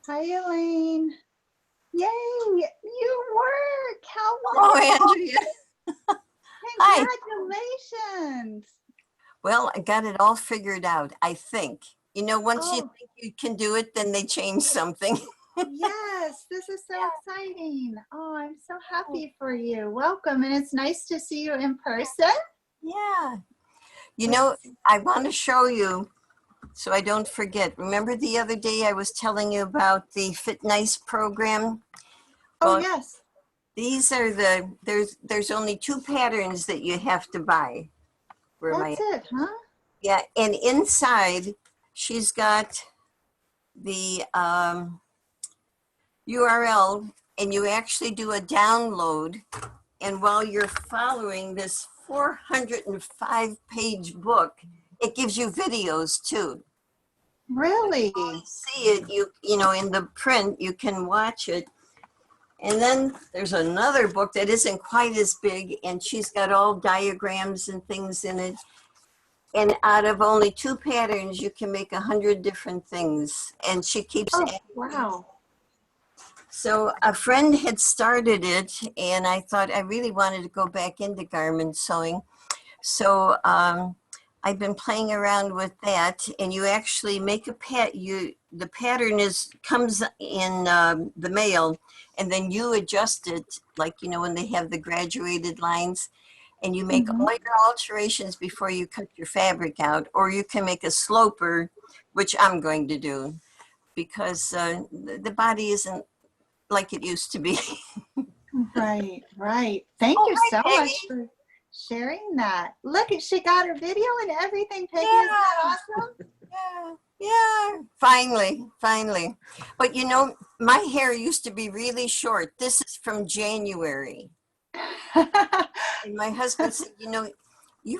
Hi, Elaine. Yay, you work. How Oh, wonderful. Andrea. Hi. Congratulations. Well, I got it all figured out, I think. Once you Oh, think you can do it, then they change something. yes, this is so exciting. Oh, I'm so happy for you. Welcome. And it's nice to see you in person. Yeah. Let's, I want to show you so I don't forget. Remember the other day I was telling you about the Fit Nice program? oh, Well, yes, these are there's only 2 patterns that you have to buy. Where am I that's at? it, huh? Yeah, and inside she's got the URL, and you actually do a download. And while you're following this 405-page book, it gives you videos too. Really? See it, in the print, you can watch it. And then there's another book that isn't quite as big, and she's got all diagrams and things in it. And out of only 2 patterns, you can make 100 different things. And she keeps Oh, adding. wow. So a friend had started it, and I thought I really wanted to go back into garment sewing. So I've been playing around with that, and you actually make the pattern comes in the mail, and then you adjust it, like when they have the graduated lines, and you make Mhm. all your alterations before you cut your fabric out, or you can make a sloper, which I'm going to do because the body isn't like it used to be. Right, right. Thank Oh, you hi, so much Peggy. for sharing that. Look, she got her video and everything, Peggy. Isn't that Yeah. awesome? Yeah, finally. But my hair used to be really short. This is from January. And my husband said, you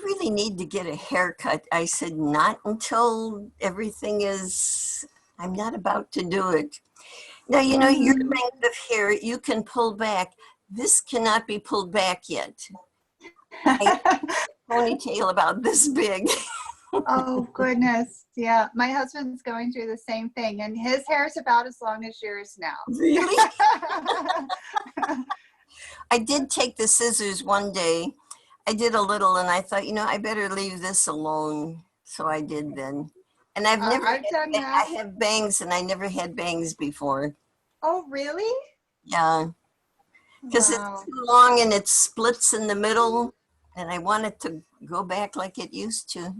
really need to get a haircut. I said, not until everything is, I'm not about to do it. Now, your Mhm. length of hair, you can pull back. This cannot be pulled back yet. I ponytail about this big. Oh, goodness. Yeah, my husband's going through the same thing, and his hair is about as long as yours now. Really? I did take the scissors one day. I did a little, and I thought, I better leave this alone. So I did then. And I've done that. I have bangs, and I never had bangs before. Oh, really? Yeah, because it's Wow. too long and it splits in the middle, and I want it to go back like it used to.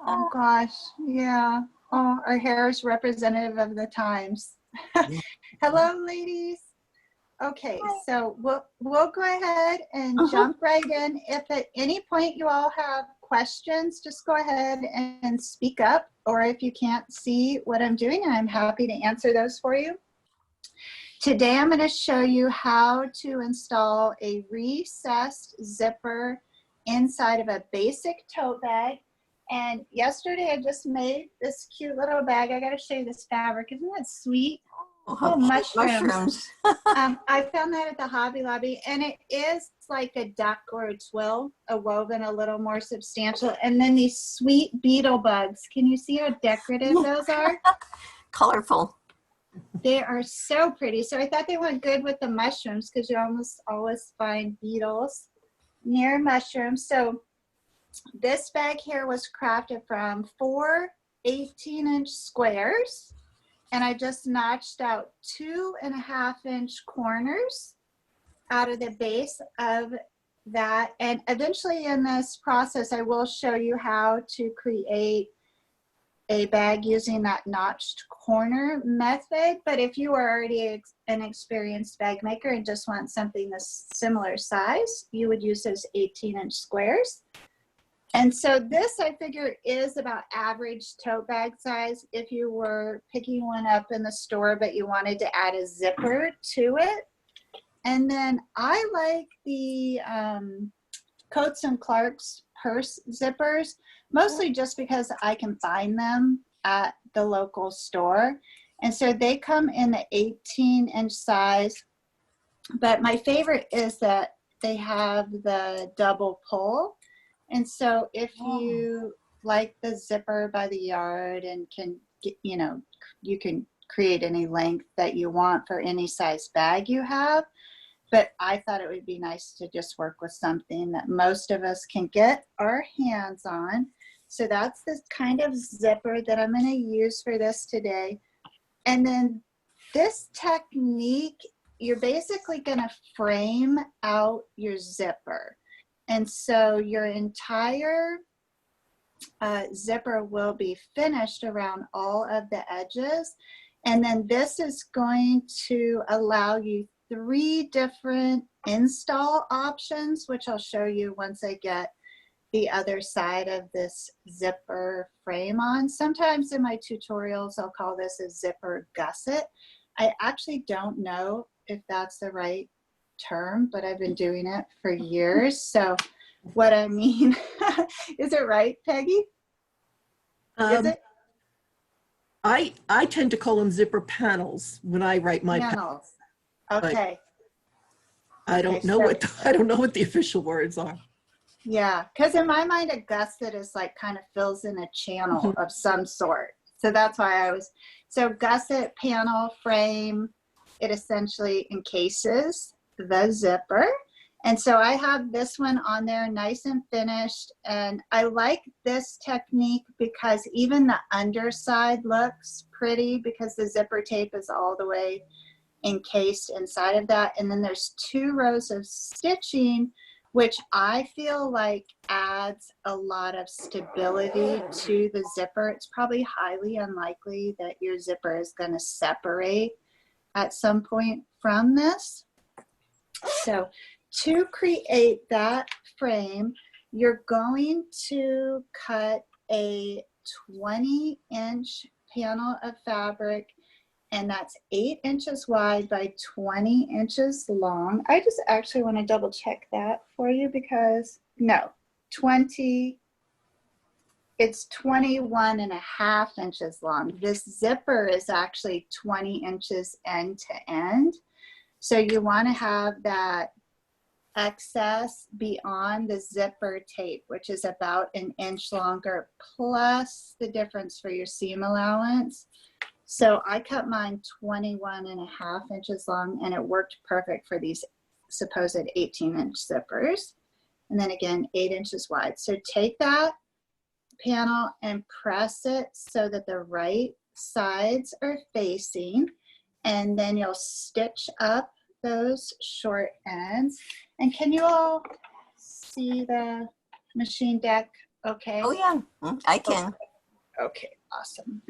Oh, gosh. Yeah. Oh, our hair is representative of the times. Yeah. Hello, ladies. Okay, so we'll go ahead and Mhm. jump right in. If at any point you all have questions, just go ahead and speak up. Or if you can't see what I'm doing, I'm happy to answer those for you. Today I'm going to show you how to install a recessed zipper inside of a basic tote bag. And yesterday I just made this cute little bag. I got to show you this fabric. Isn't that sweet? Oh, how Little cute mushrooms. mushrooms. I found that at the Hobby Lobby, and it is like a duck or a twill, a woven a little more substantial. And then these sweet beetle bugs. Can you see how decorative those are? Colorful. They are so pretty. So I thought they went good with the mushrooms because you almost always find beetles near mushrooms. So this bag here was crafted from 4 18-inch squares. And I just notched out 2.5-inch corners out of the base of that. And eventually in this process, I will show you how to create a bag using that notched corner method. But if you are already an experienced bag maker and just want something this similar size, you would use those 18-inch squares. And so this, I figure, is about average tote bag size if you were picking one up in the store, but you wanted to add a zipper to it. And then I like the Coats and Clark's purse zippers, mostly just because I can find them at the local store. And so they come in the 18-inch size. But my favorite is that they have the double pull. And so if you like the zipper by the yard and can get, you can create any length that you want for any size bag you have. But I thought it would be nice to just work with something that most of us can get our hands on. So that's this kind of zipper that I'm going to use for this today. And then this technique, you're basically going to frame out your zipper. And so your entire zipper will be finished around all of the edges. And then this is going to allow you 3 different install options, which I'll show you once I get the other side of this zipper frame on. Sometimes in my tutorials, I'll call this a zipper gusset. I actually don't know if that's the right term, but I've been doing it for years. So what I mean, is it right, Peggy? Is it? I tend to call them zipper panels when I write my Panels. Okay. I don't know what the official words are. Yeah, because in my mind, a gusset is like kind of fills in a channel of some sort. So that's why I was, so gusset panel frame, it essentially encases the zipper. And so I have this one on there nice and finished. And I like this technique because even the underside looks pretty because the zipper tape is all the way encased inside of that. And then there's 2 rows of stitching, which I feel like adds a lot of stability to the zipper. It's probably highly unlikely that your zipper is going to separate at some point from this. So to create that frame, you're going to cut a 20-inch panel of fabric, and that's 8 inches wide by 20 inches long. I just actually want to double check that for you because no, 20, it's 21.5 inches long. This zipper is actually 20 inches end to end. So you want to have that excess beyond the zipper tape, which is about 1 inch longer, plus the difference for your seam allowance. So I cut mine 21.5 inches long, and it worked perfect for these supposed 18-inch zippers. And then again, 8 inches wide. So take that panel and press it so that the right sides are facing, and then you'll stitch up those short ends. And can you all see the machine deck okay? Oh yeah, I can. Okay, awesome.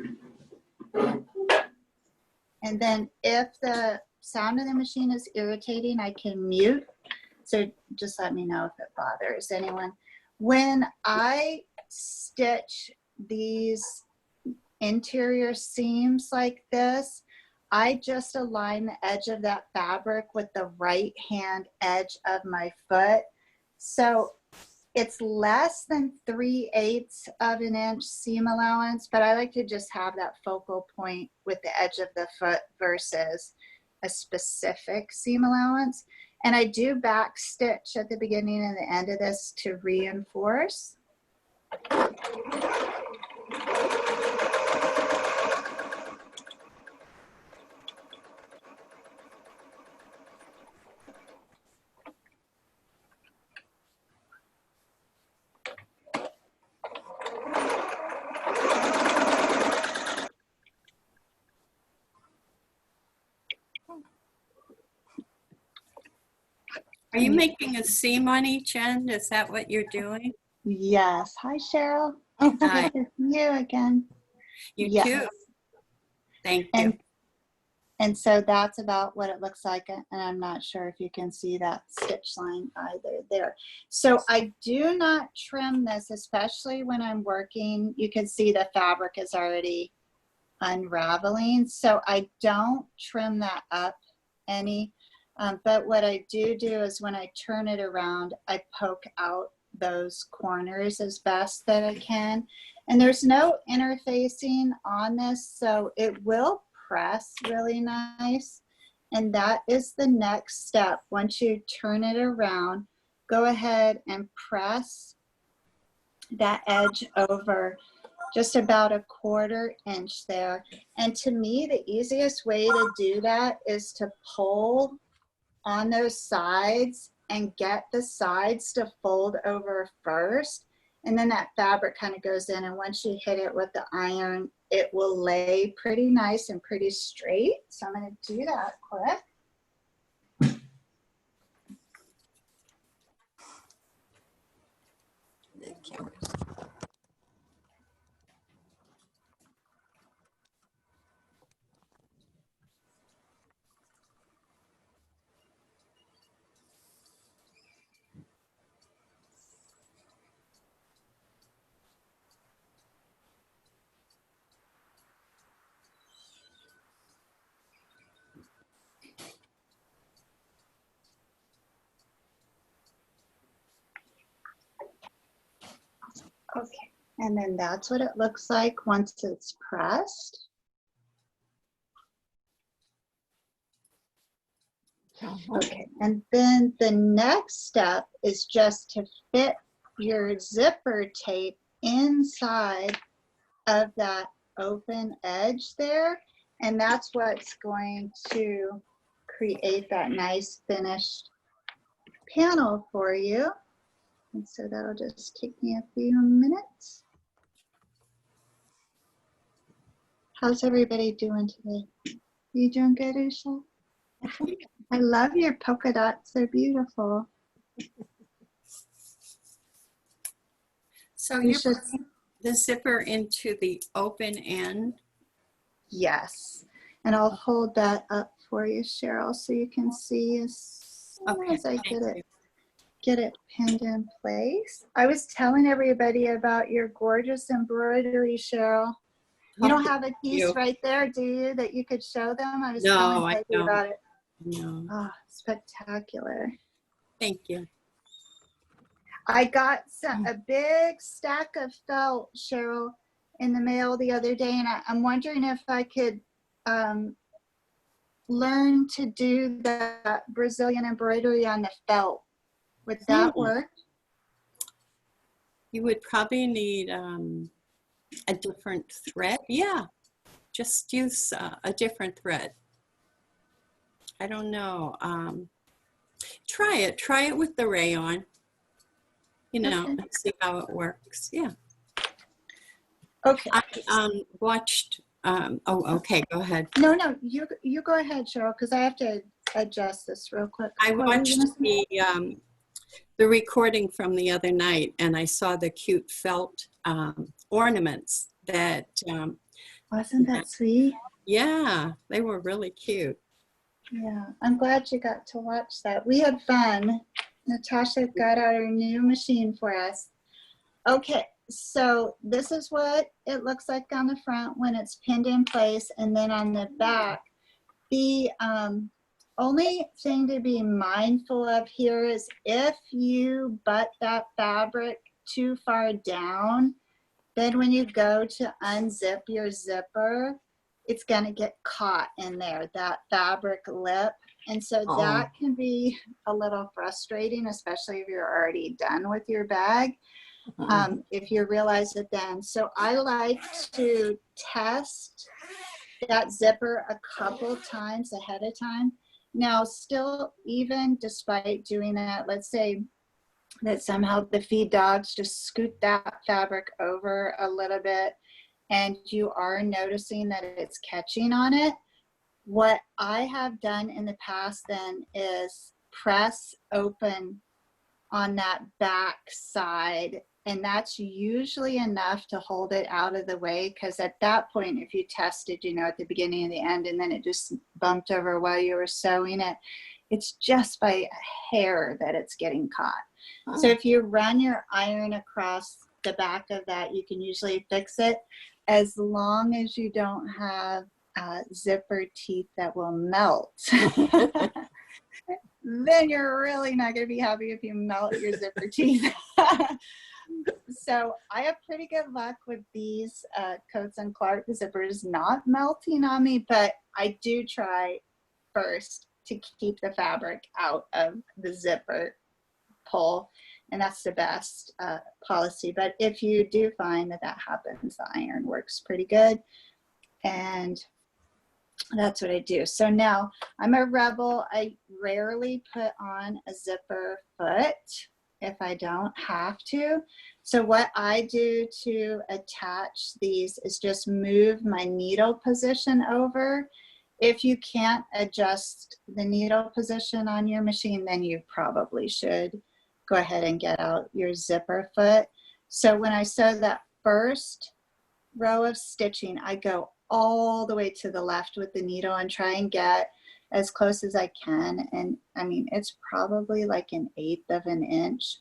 And then if the sound of the machine is irritating, I can mute. So just let me know if it bothers anyone. When I stitch these interior seams like this, I just align the edge of that fabric with the right hand edge of my foot. So it's less than 3/8 of an inch seam allowance, but I like to just have that focal point with the edge of the foot versus a specific seam allowance. And I do back stitch at the beginning and the end of this to reinforce. Are you making a seam on each end? Is that what you're doing? Yes. Hi, Cheryl. Hi. You again. You Yes. too. Thank you. And so that's about what it looks like. And I'm not sure if you can see that stitch line either there. So I do not trim this, especially when I'm working. You can see the fabric is already unraveling. So I don't trim that up any. But what I do is when I turn it around, I poke out those corners as best that I can. And there's no interfacing on this, so it will press really nice. And that is the next step. Once you turn it around, go ahead and press that edge over just about a 1/4 inch there. And to me, the easiest way to do that is to pull on those sides and get the sides to fold over first. And then that fabric kind of goes in, and once you hit it with the iron, it will lay pretty nice and pretty straight. So I'm going to do that quick. The camera. Okay, and then that's what it looks like once it's pressed. Okay, and then the next step is just to fit your zipper tape inside of that open edge there. And that's what's going to create that nice finished panel for you. And so that'll just take me a few minutes. How's everybody doing today? You doing good, Usha? I love your polka dots. They're beautiful. So You you're should- putting the zipper into the open end? Yes. And I'll hold that up for you, Cheryl, so you can see as soon Okay, as I thank you. get it pinned in place. I was telling everybody about your gorgeous embroidery, Cheryl. You don't have a piece you. right there, do you, that you could show them? I was No, telling I Peggy don't. about it. No, Oh, spectacular. thank you. I got a big stack of felt, Cheryl, in the mail the other day, and I'm wondering if I could learn to do that Brazilian embroidery on the felt. Would that work? You would probably need a different thread. Yeah, just use a different thread. I don't know. Try it with the rayon. You know, Okay. and see how it works. Yeah. Okay. I watched. Oh, okay. Go ahead. No, you go ahead, Cheryl, because I have to adjust this real quick. I What were you watched gonna say? the recording from the other night, and I saw the cute felt ornaments that. Wasn't that sweet? Yeah, they were really cute. Yeah, I'm glad you got to watch that. We had fun. Natasha got out her new machine for us. Okay, so this is what it looks like on the front when it's pinned in place, and then on the back. The only thing to be mindful of here is if you butt that fabric too far down, then when you go to unzip your zipper, it's going to get caught in there, that fabric lip. And so Oh. that can be a little frustrating, especially if you're already done with your bag, if you realize it then. So I like to test that zipper a couple times ahead of time. Now, still, even despite doing that, let's say that somehow the feed dogs just scoot that fabric over a little bit and you are noticing that it's catching on it. What I have done in the past then is press open on that back side, and that's usually enough to hold it out of the way, because at that point, if you tested, you know, at the beginning and the end, and then it just bumped over while you were sewing it, it's just by a hair that it's getting caught. So if you run your iron across the back of that, you can usually fix it, as long as you don't have zipper teeth that will melt. Then you're really not going to be happy if you melt your zipper teeth. So I have pretty good luck with these Coats and Clark zippers not melting on me, but I do try first to keep the fabric out of the zipper pull. and that's the best policy. But if you do find that that happens, the iron works pretty good. And that's what I do. So now I'm a rebel. I rarely put on a zipper foot if I don't have to. So what I do to attach these is just move my needle position over. If you can't adjust the needle position on your machine, then you probably should go ahead and get out your zipper foot. So when I sew that first row of stitching, I go all the way to the left with the needle and try and get as close as I can. And I mean, it's probably like 1/8 of an inch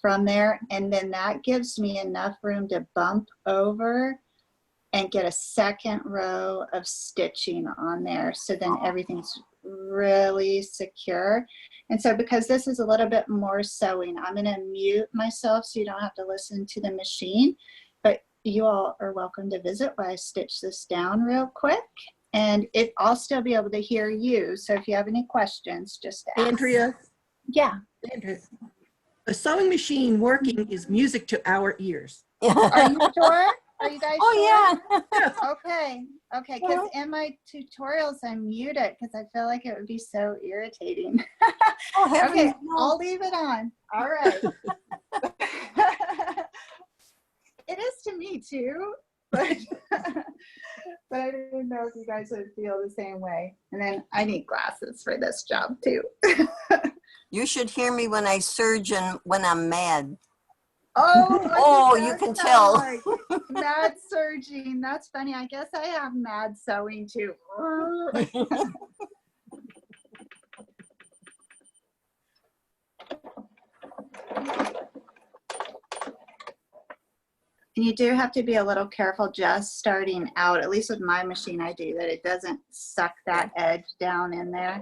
from there. And then that gives me enough room to bump over and get a second row of stitching on there. So then everything's really secure. And so because this is a little bit more sewing, I'm gonna mute myself so you don't have to listen to the machine, but you all are welcome to visit while I stitch this down real quick. And I'll still be able to hear you. So if you have any questions, just ask. Andrea, Yeah. a sewing machine working is music to our ears. Are you sure? Are you guys sure? Oh, yeah. Okay. Okay. Because in my tutorials, I mute it because I feel like it would be so irritating. Oh, heavens, Okay. no. I'll leave it on. All right. It is to me too, but but I didn't know if you guys would feel the same way. And then I need glasses for this job too. You should hear me when I surge and when I'm mad. Oh, Oh, you can tell. Like mad surging. That's funny. I guess I have mad sewing too. And you do have to be a little careful just starting out, at least with my machine I do, that it doesn't suck that edge down in there.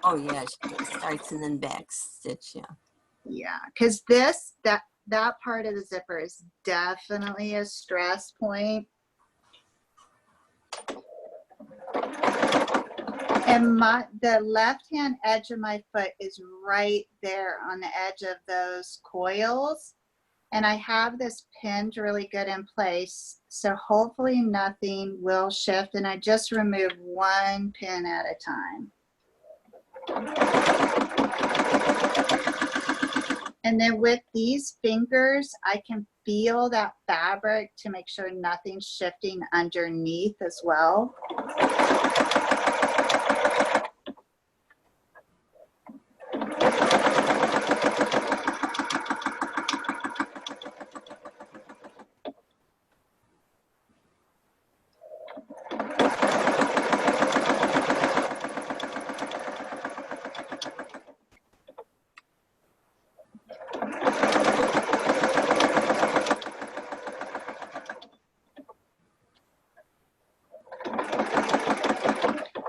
Oh, yeah. It starts and then back stitch, yeah. Yeah, because that part of the zipper is definitely a stress point. And the left-hand edge of my foot is right there on the edge of those coils. And I have this pinned really good in place. So hopefully nothing will shift. And I just remove one pin at a time. And then with these fingers, I can feel that fabric to make sure nothing's shifting underneath as well.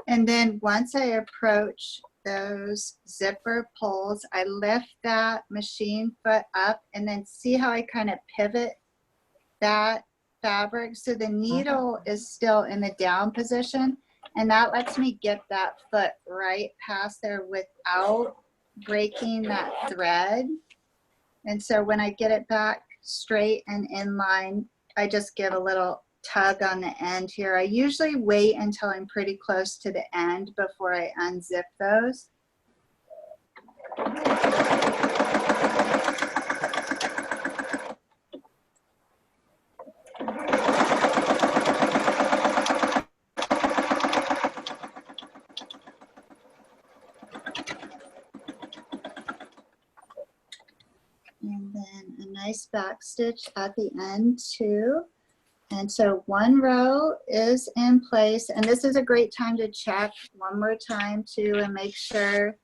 And then once I approach those zipper pulls, I lift that machine foot up and then see how I kind of pivot that fabric. So the needle is still in the down position, and that lets me get that foot right past there without breaking that thread. And so when I get it back straight and in line, I just give a little tug on the end here. I usually wait until I'm pretty close to the end before I unzip those. And then a nice back stitch at the end too. And so one row is in place, and this is a great time to check one more time too and make sure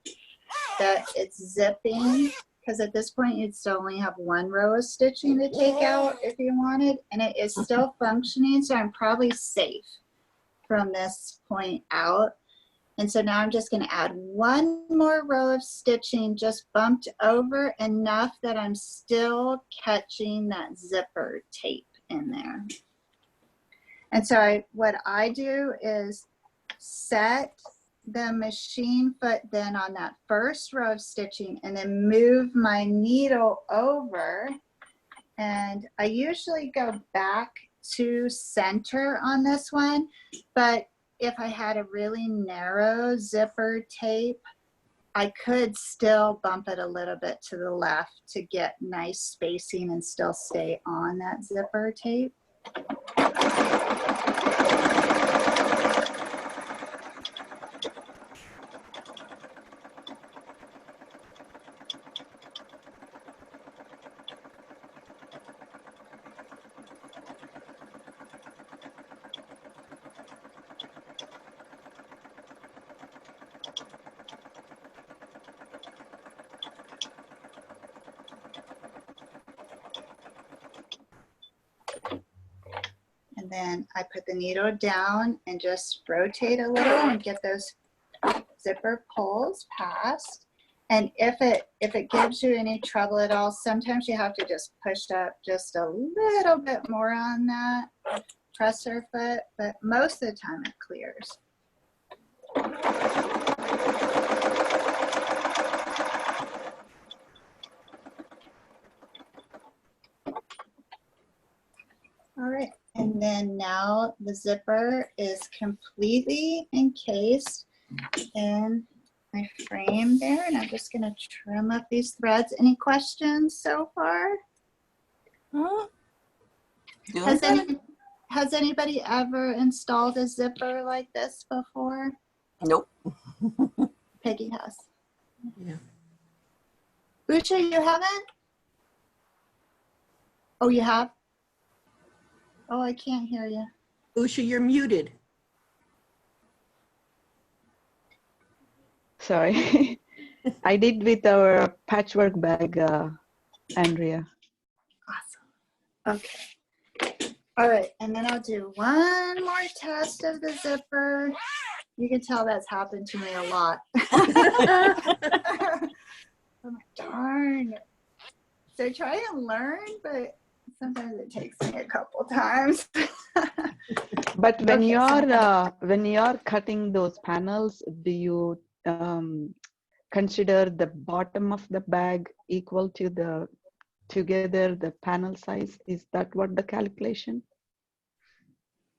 that it's zipping, because at this point you'd still only have one row of stitching to take out if you wanted, and it is still functioning, so I'm probably safe from this point out. And so now I'm just going to add one more row of stitching, just bumped over enough that I'm still catching that zipper tape in there. And so what I do is set the machine foot then on that first row of stitching and then move my needle over. And I usually go back to center on this one, but if I had a really narrow zipper tape, I could still bump it a little bit to the left to get nice spacing and still stay on that zipper tape. And then I put the needle down and just rotate a little and get those zipper pulls past. And if it gives you any trouble at all, sometimes you have to just push up just a little bit more on that presser foot, but most of the time it clears. All right, and then now the zipper is completely encased in my frame there, and I'm just gonna trim up these threads. Any questions so far? Doing Has, good? has anybody ever installed a zipper like this before? Nope. Peggy has. Yeah. Usha, you haven't? Oh, you have? Oh, I can't hear you. Usha, you're muted. Sorry. I did with our patchwork bag, Andrea. Awesome. Okay. All right, and then I'll do one more test of the zipper. You can tell that's happened to me a lot. Oh, darn. So try and learn, but sometimes it takes me a couple times. But when Okay, you're cutting those panels, do you consider the bottom of the bag equal to the panel size? Is that what the calculation?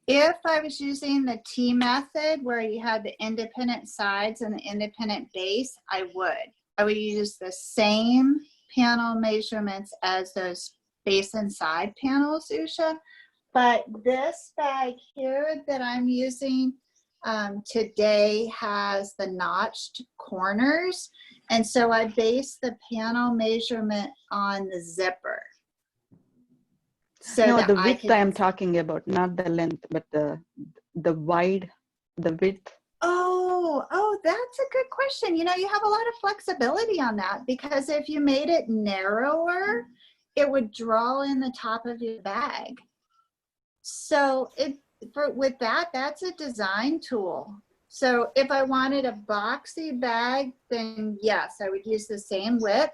If I was using the T method where you had the independent sides and the independent base, I would use the same panel measurements as those base and side panels, Usha. But this bag here that I'm using today has the notched corners. And so I base the panel measurement on the zipper. So No, that the I width can I am talking about, not the length, but the width. Oh, that's a good question. You know, you have a lot of flexibility on that because if you made it narrower, it would draw in the top of your bag. So with that, that's a design tool. So if I wanted a boxy bag, then yes, I would use the same width.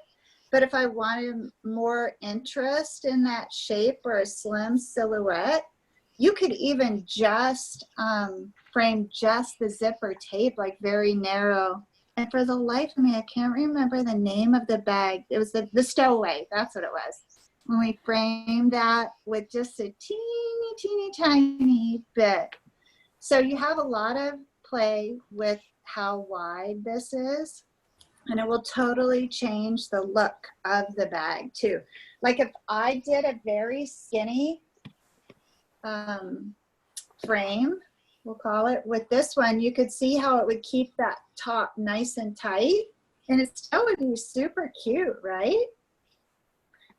But if I wanted more interest in that shape or a slim silhouette, you could even just frame just the zipper tape, like very narrow. And for the life of me, I can't remember the name of the bag. It was the stowaway, that's what it was. When we framed that with just a teeny tiny bit. So you have a lot of play with how wide this is. And it will totally change the look of the bag too. Like if I did a very skinny frame, we'll call it, with this one, you could see how it would keep that top nice and tight and it still would be super cute, right?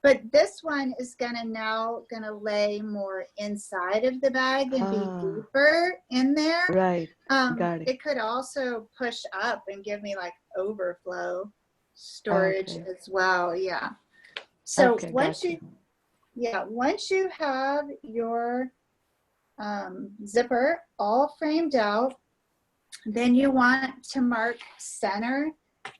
But this one is now gonna lay more inside of the bag and be deeper in there. Right, got it. It could also push up and give me like overflow storage as well, yeah. So Okay, once gotcha. once you have your zipper all framed out, then you want to mark center.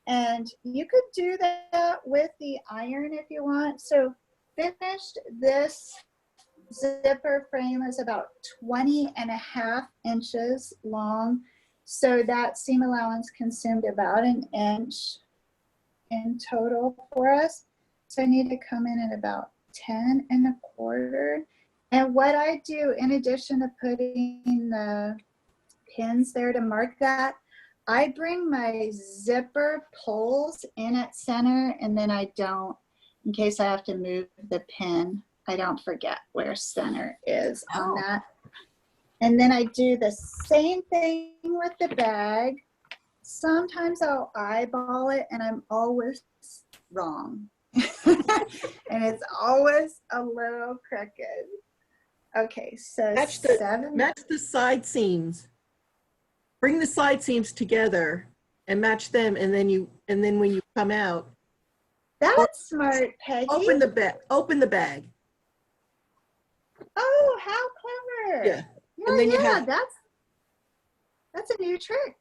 And you could do that with the iron if you want. So finished, this zipper frame is about 20.5 inches long. So that seam allowance consumed about an inch in total for us. So I need to come in at about 10 1/4. And what I do, in addition to putting the pins there to mark that, I bring my zipper pulls in at center, and then I don't, in case I have to move the pin, I don't forget where center is on Oh. that. And then I do the same thing with the bag. Sometimes I'll eyeball it and I'm always wrong. And it's always a little crooked. Okay, so Match the- 7. Match the side seams. Bring the side seams together and match them, and then when you come out, That's smart, Peggy. open the bag. Open the bag. Oh, how clever. Yeah. Yeah, And then you yeah, have- that's a new trick.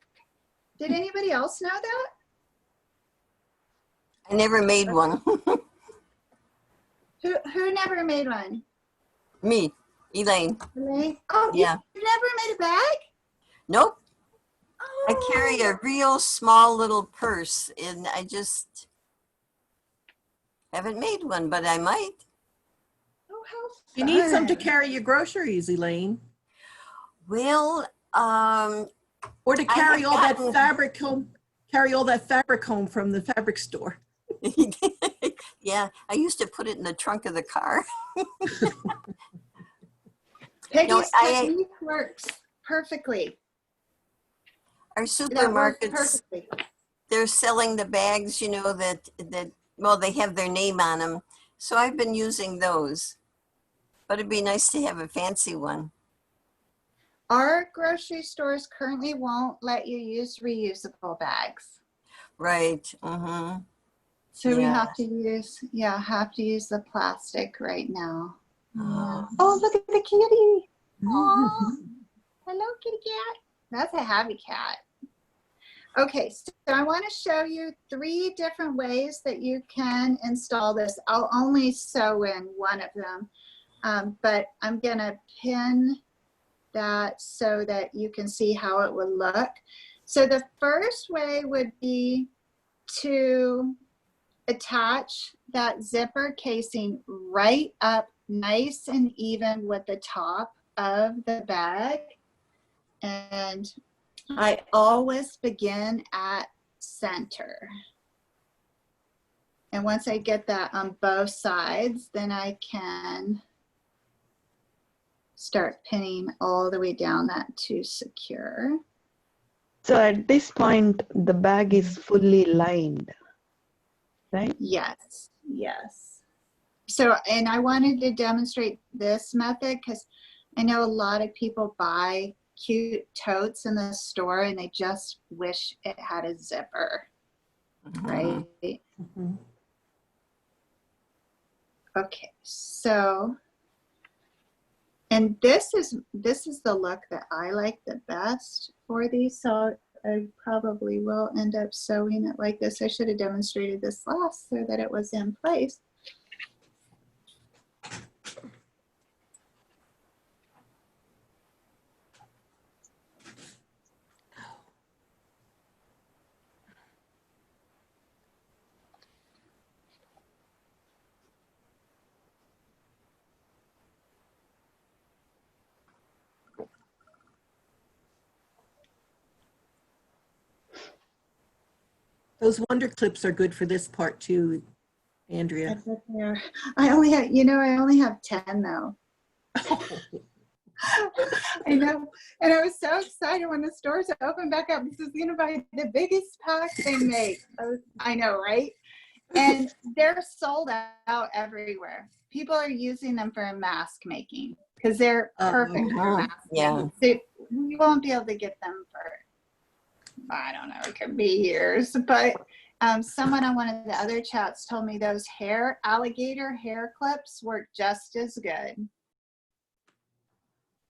Did anybody else know that? I never made one. Who never made one? Me, Elaine. Really? Oh, Yeah. you never made a bag? Nope. Oh. I carry a real small little purse, and I just haven't made one, but I might. Oh, how You need some to fun. carry your groceries, Elaine, Well, or to I carry have all that gotten- fabric home. Carry all that fabric home from the fabric store. yeah, I used to put it in the trunk of the car. Peggy's I- technique works perfectly. Our That works supermarkets, perfectly. they're selling the bags, you know, that well, they have their name on them. So I've been using those. But it'd be nice to have a fancy one. Our grocery stores currently won't let you use reusable bags. Right. Mm-hmm. So we Yeah. have to use, the plastic right now. Oh. Oh, look at the kitty. Aw. Hello, kitty cat. That's a happy cat. Okay, so I want to show you 3 different ways that you can install this. I'll only sew in one of them, but I'm going to pin that so that you can see how it would look. So the first way would be to attach that zipper casing right up nice and even with the top of the bag. And I always begin at center. And once I get that on both sides, then I can start pinning all the way down that to secure. So at this point, the bag is fully lined, right? Yes, yes. So, and I wanted to demonstrate this method because I know a lot of people buy cute totes in the store and they just wish it had a zipper, right? Mhm. Okay, so, and this is the look that I like the best for these, so I probably will end up sewing it like this. I should have demonstrated this last so that it was in place. Those Wonder Clips are good for this part too, I Andrea. bet they are. I only have 10 though. I know. And I was so excited when the stores opened back up. This is going to be the biggest pack they make. I know, right? And they're sold out everywhere. People are using them for mask making because they're perfect for Mhm. mask Yeah. making. So we won't be able to get them for, I don't know, it could be years. But someone on one of the other chats told me those alligator hair clips work just as good.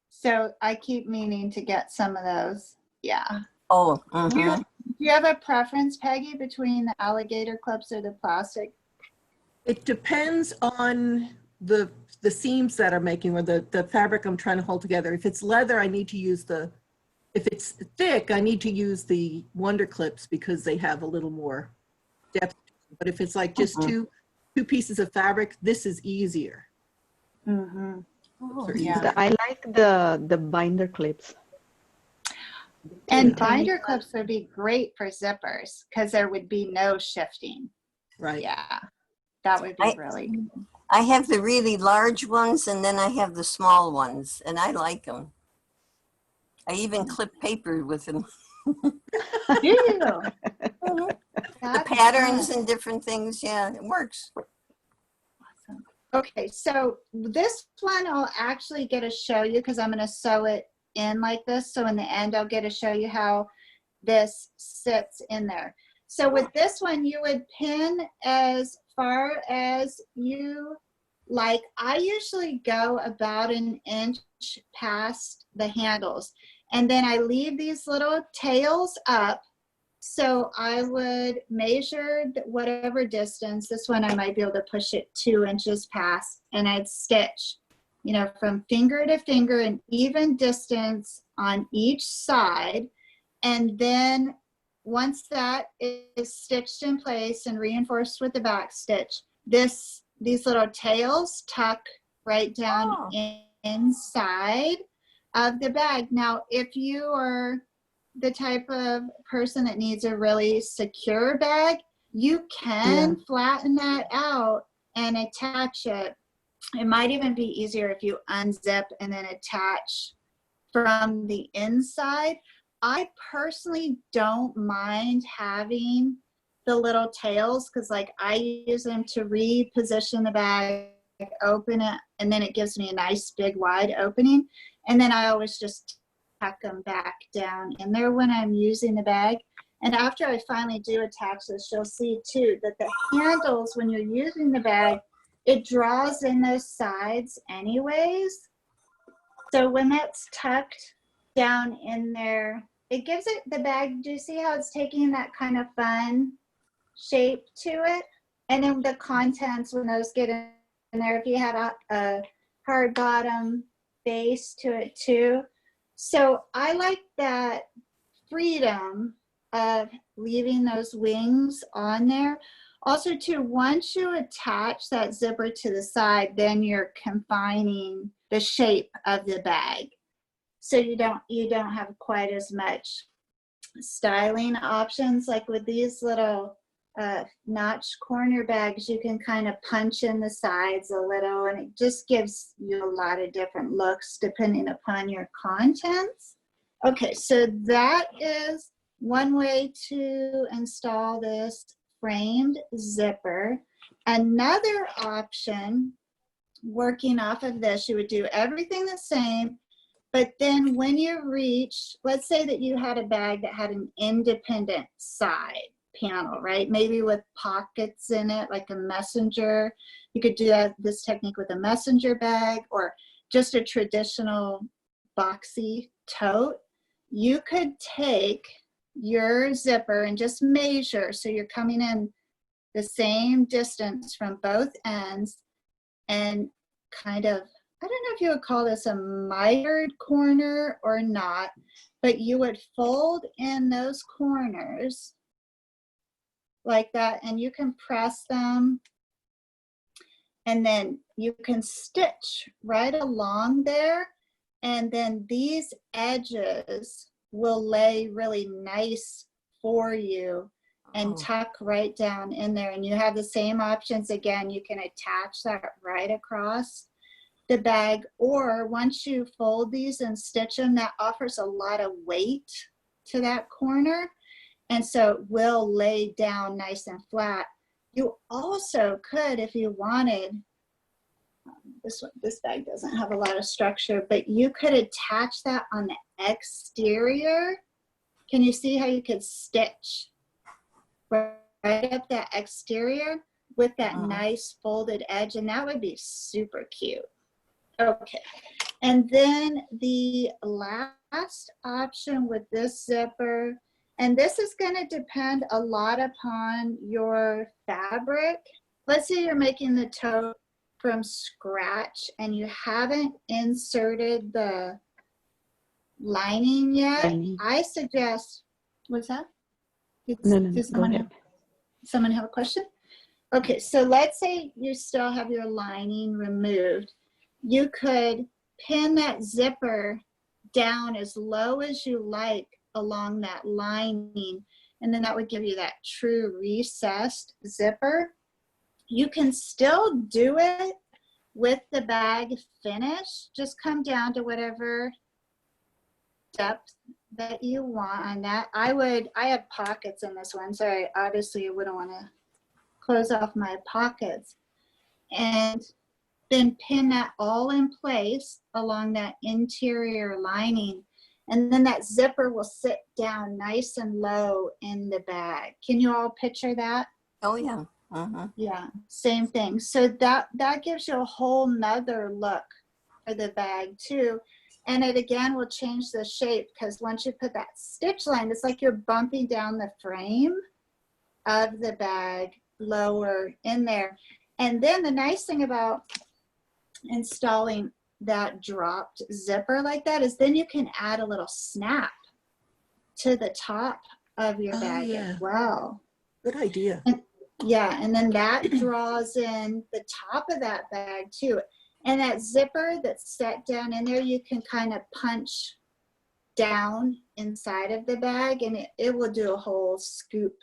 So I keep meaning to get some of those. Yeah. Oh, Do you, mhm. do you have a preference, Peggy, between the alligator clips or the plastic? It depends on the seams that I'm making or the fabric I'm trying to hold together. If it's leather, I need to use the If it's thick, I need to use the Wonder Clips because they have a little more depth. But if it's like just two pieces of fabric, this is easier. Mm-hmm. Oh, Or Yeah. easier. I like the binder clips. And Yeah. binder clips would be great for zippers because there would be no shifting. Right. Yeah, that would be I- really. I have the really large ones and then I have the small ones and I like them. I even clip paper with them. Do you? The That's patterns fun. and different things, yeah, it works. Awesome. Okay, so this one I'll actually get to show you because I'm going to sew it in like this. So in the end, I'll get to show you how this sits in there. So with this one, you would pin as far as you like. I usually go about an inch past the handles, and then I leave these little tails up. So I would measure whatever distance. This one I might be able to push it 2 inches past, and I'd stitch, you know, from finger to finger, an even distance on each side. And then once that is stitched in place and reinforced with the back stitch, these little tails tuck right down inside of the bag. Now, if you are the type of person that needs a really secure bag, you can flatten that out and attach it. It might even be easier if you unzip and then attach from the inside. I personally don't mind having the little tails because like I use them to reposition the bag, open it, and then it gives me a nice big wide opening. And then I always just tuck them back down in there when I'm using the bag. And after I finally do attach this, you'll see too that the handles, when you're using the bag, it draws in those sides anyways. So when that's tucked down in there, it gives it the bag. Do you see how it's taking that kind of fun shape to it? And then the contents, when those get in there, if you had a hard bottom base to it too. So I like that freedom of leaving those wings on there. Also too, once you attach that zipper to the side, then you're confining the shape of the bag. So you don't have quite as much styling options. Like with these little notch corner bags, you can kind of punch in the sides a little, and it just gives you a lot of different looks depending upon your contents. Okay, so that is one way to install this framed zipper. Another option, working off of this, you would do everything the same, but then when you reach, let's say that you had a bag that had an independent side panel, right? Maybe with pockets in it, like a messenger. You could do this technique with a messenger bag or just a traditional boxy tote. You could take your zipper and just measure, so you're coming in the same distance from both ends, and kind of, I don't know if you would call this a mitered corner or not, but you would fold in those corners like that, and you can press them, and then you can stitch right along there, and then these edges will lay really nice for you and tuck right down in there. And you have the same options again. You can attach that right across the bag, or once you fold these and stitch them, that offers a lot of weight to that corner, and so it will lay down nice and flat. You also could, if you wanted, this bag doesn't have a lot of structure, but you could attach that on the exterior. Can you see how you could stitch right up that exterior with that nice folded edge? And that would be super cute. Okay, and then the last option with this zipper, and this is going to depend a lot upon your fabric. Let's say you're making the tote from scratch and you haven't inserted the lining yet, Lining. I suggest, what's that? No, Does go ahead. someone have a question? Okay, so let's say you still have your lining removed. You could pin that zipper down as low as you like along that lining, and then that would give you that true recessed zipper. You can still do it with the bag finished. Just come down to whatever depth that you want on that. I have pockets in this one, so I obviously wouldn't want to close off my pockets. And then pin that all in place along that interior lining. And then that zipper will sit down nice and low in the bag. Can you all picture that? Oh, yeah. Uh-huh. Yeah, same thing. So that gives you a whole nother look for the bag too. And it again will change the shape, because once you put that stitch line, it's like you're bumping down the frame of the bag lower in there. And then the nice thing about installing that dropped zipper like that is then you can add a little snap to the top of your Oh, bag yeah. as well. Good idea. Yeah, and then that draws in the top of that bag too. And that zipper that's set down in there, you can kind of punch down inside of the bag, and it will do a whole scoop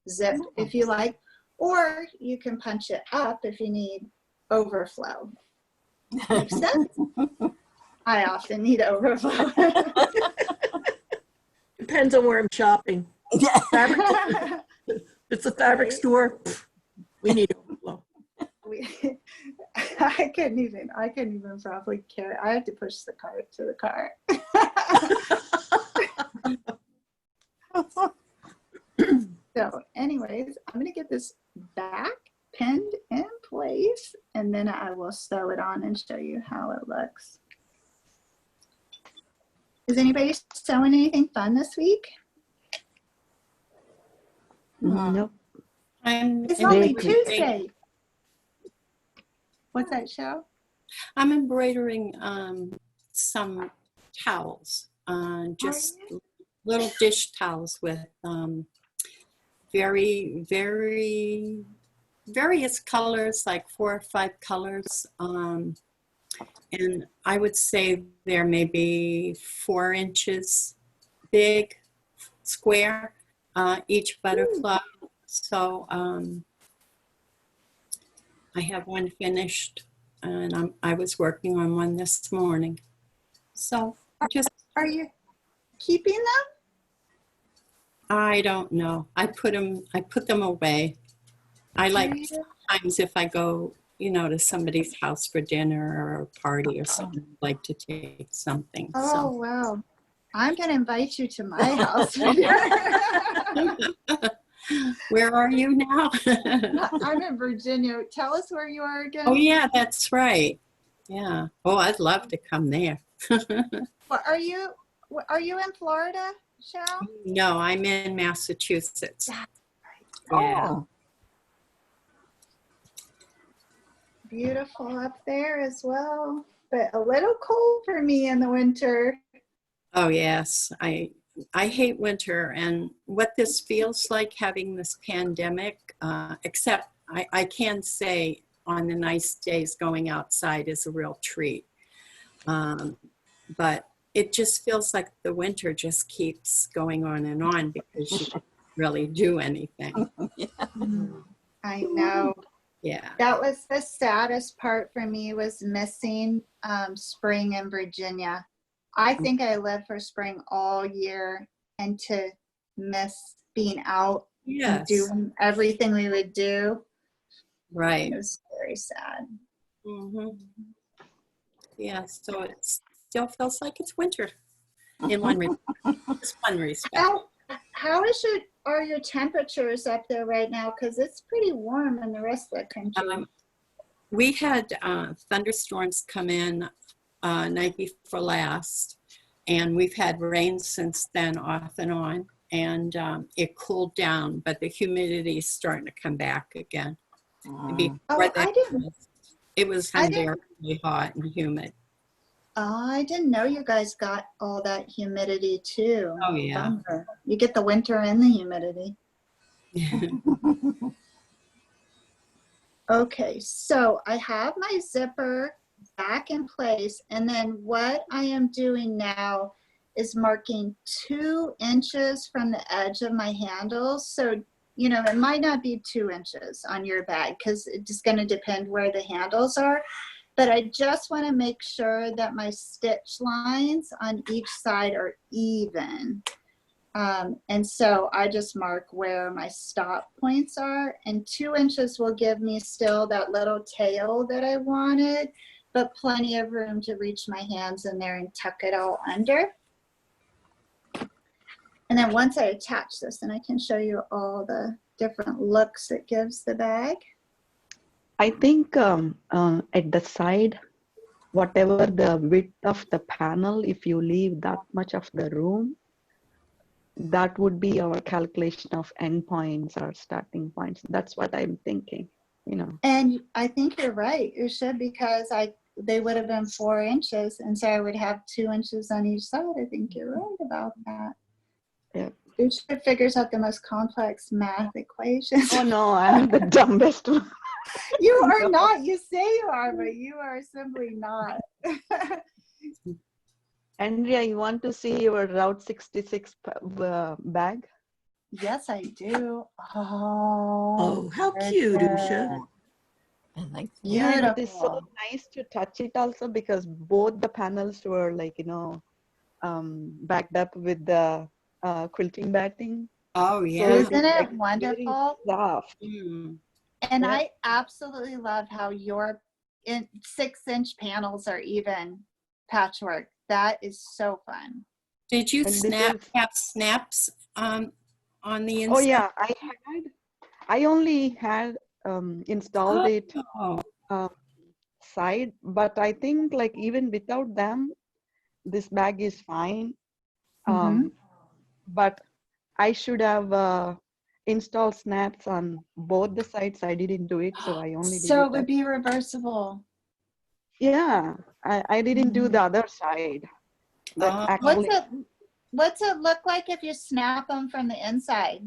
zip if you like. Or you can punch it up if you need overflow. Makes sense? I often need overflow. Depends on where I'm shopping. Yeah. Fabric, it's a fabric Right. store. We need overflow. I couldn't even probably carry. I had to push the cart to the car. So anyways, I'm gonna get this back pinned in place, and then I will sew it on and show you how it looks. Is anybody sewing anything fun this week? No. It's I'm only embroidering. Tuesday. What's that, show? I'm embroidering some towels, just little dish towels with very, very various colors, like 4 or 5 colors. And I would say they're maybe 4 inches big, square, each butterfly. So I have one finished, and I was working on one this morning. So just, Are you keeping them? I don't know. I put them away. I like Are you? sometimes if I go, to somebody's house for dinner or a party or something, I like to take something. Oh, wow. I'm going to invite you to my house for dinner. Where are you now? I'm in Virginia. Tell us where you are again. Oh yeah, that's right. Yeah. Oh, I'd love to come there. What, are you in Florida, Cheryl? No, I'm in Massachusetts. Yeah. Oh, Beautiful up there as well, but a little cold for me in the winter. Oh yes, I hate winter, and what this feels like having this pandemic, except I can say on the nice days going outside is a real treat. But it just feels like the winter just keeps going on because you don't really do anything. I know. Yeah. That was the saddest part for me, was missing spring in Virginia. I think I lived for spring all year, and to miss being out and Yes. doing everything we would do, Right. it was very sad. Mm-hmm. Yeah, so it still feels like it's winter in one respect. How are your temperatures up there right now? Because it's pretty warm in the rest of the country. We had thunderstorms come in night before last, and we've had rain since then off and on, and it cooled down, but the humidity is starting to come back again. Before I didn't- it was I didn't- unbearably hot and humid. I didn't know you guys got all that humidity too. Oh, yeah. Bummer. You get the winter and the humidity. Okay, so I have my zipper back in place, and then what I am doing now is marking 2 inches from the edge of my handles. So, you know, it might not be 2 inches on your bag because it's just going to depend where the handles are. But I just want to make sure that my stitch lines on each side are even. And so I just mark where my stop points are, and 2 inches will give me still that little tail that I wanted, but plenty of room to reach my hands in there and tuck it all under. And then once I attach this, and I can show you all the different looks it gives the bag. I think at the side, whatever the width of the panel, if you leave that much of the room, that would be our calculation of endpoints or starting points. That's what I'm thinking, you know. And I think you're right, you should, because they would have been 4 inches, and so I would have 2 inches on each side. I think you're right about that. Yeah. Usha figures out the most complex math equations. Oh no, I'm the dumbest one. You are not. You say you are, but you are simply not. Andrea, you want to see your Route 66 bag? Yes, I do. Oh, Oh, how cute, Usha. I like that. yeah. And it is so nice to touch it also because both the panels were like, you know, backed up with the quilting batting. Oh, So yeah. it is Isn't it like very wonderful? soft. Mm. And Yeah. I absolutely love how your 6-inch panels are even patchwork. That is so fun. Did you And this is- have snaps on the Oh inside? yeah, I only had installed it Oh, side, but I think like even without them, this bag is fine. But I should have installed snaps on both the sides. I didn't do it, so I only did So it. it would be reversible. Yeah, I didn't do the other side. But Oh. actually, What's it look like if you snap them from the inside?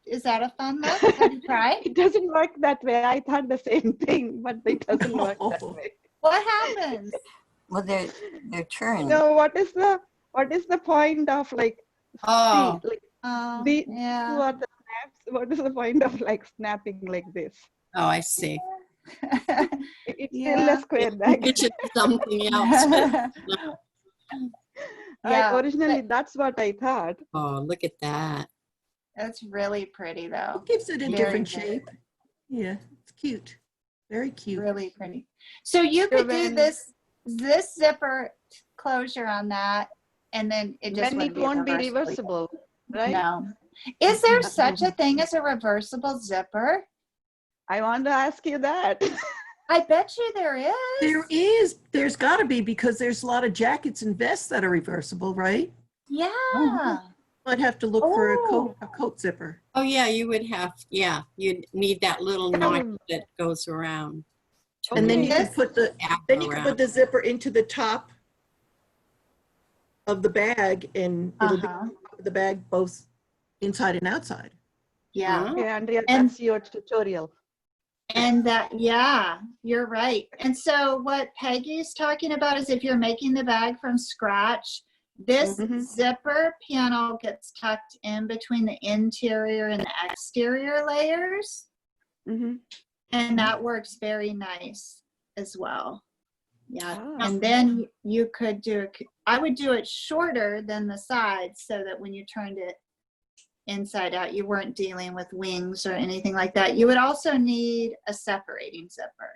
Is that a fun look? Have you tried? it doesn't work that way. I thought the same thing, but it doesn't work that way. What happens? Well, they're turned. No, what is the point of like Oh. see, like Oh, these yeah. two are the snaps. What is the point of like snapping like this? Oh, I see. It's Yeah. still a square bag. It should be something else. Yeah, Originally, that's what I thought. Oh, look at that. that's really pretty though. It gives it a Very different good. shape. Yeah, it's cute. Very cute. Really pretty. So you could do when- this zipper closure on that, and then it just Then it won't be reversible, right? No. Is there such a thing as a reversible zipper? I want to ask you that. I bet you there is. There is. There's got to be because there's a lot of jackets and vests that are reversible, right? Yeah. I'd have to look for Oh. a coat zipper. Oh, yeah, you would have, yeah, you'd need that little notch that goes around. to And then you Yes. can put the wrap then you can around. put the zipper into the top of the bag, and it'll be Uh-huh. the bag both inside and outside. Yeah. Huh? Okay, Andrea, And- that's your tutorial. And that, yeah, you're right. And so what Peggy's talking about is if you're making the bag from scratch, this Mhm. zipper panel gets tucked in between the interior and the exterior layers. Mm-hmm. And that works very nice as well. Yeah. Ah. And then you could do it, I would do it shorter than the sides so that when you turned it inside out, you weren't dealing with wings or anything like that. You would also need a separating zipper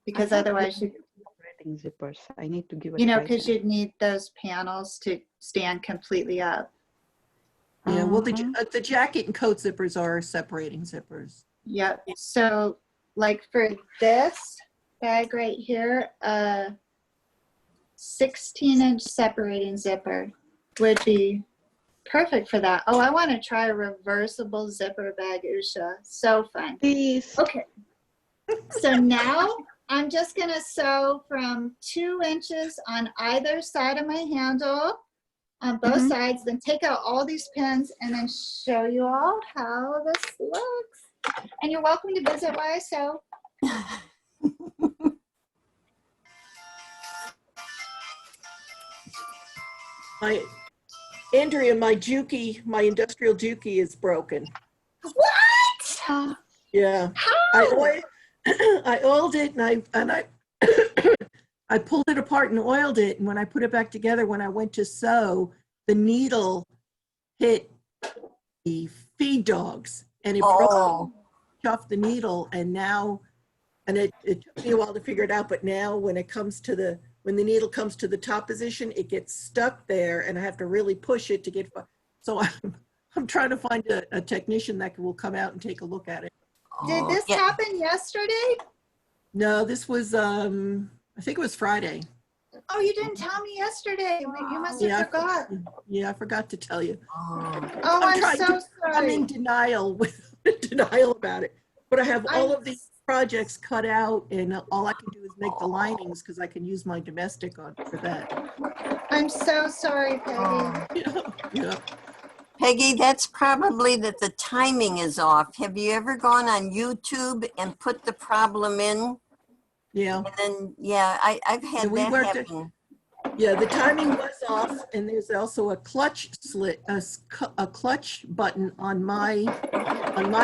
because otherwise you, Separating zippers. I need to give it. you know, because you'd need those panels to stand completely up. Yeah, well, Uh-huh. the jacket and coat zippers are separating zippers. Yep. So like for this bag right here, 16-inch separating zipper would be perfect for that. Oh, I want to try a reversible zipper bag, Usha. So fun. Please. Okay. So now I'm just gonna sew from 2 inches on either side of my handle, on both Mhm. sides, then take out all these pins and then show you all how this looks. And you're welcome to visit while I sew. Andrea, my Juki, my industrial Juki is broken. What? Yeah, How? I oiled it and I I pulled it apart and oiled it, and when I put it back together, when I went to sew, the needle hit the feed dogs and it broke Oh, off the needle, and now, and it took me a while to figure it out, but now when it comes to when the needle comes to the top position, it gets stuck there and I have to really push it to get, so I'm trying to find a technician that will come out and take a look at it. Did oh, this yeah. happen yesterday? No, this was, I think it was Friday. Oh, you didn't tell me yesterday. You must have Yeah, forgot. Yeah, I forgot to tell you. Oh, Oh, I'm trying so I'm in sorry. denial with denial about it. But I have all I'm- of these projects cut out and all I can do is make the linings because I can use my domestic on for that. I'm so sorry, Peggy. oh. Yeah. Peggy, that's probably that the timing is off. Have you ever gone on YouTube and put the problem in? Yeah. And then, yeah, I've had And we that worked it- happen. Yeah, the timing was off, and there's also a clutch slit, a clutch button on my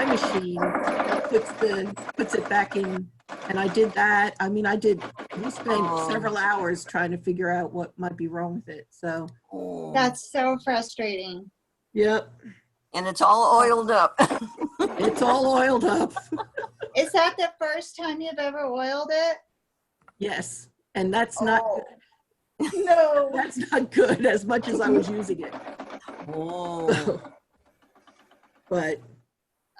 machine that puts it back in. And I did that. I mean, we spent Oh. several hours trying to figure out what might be wrong with it. So, Oh. That's so frustrating. yep, And it's all oiled up. it's all oiled up. Is that the first time you've ever oiled it? Yes, and that's not Oh. good. No. That's not good as much as I was using it. Oh. But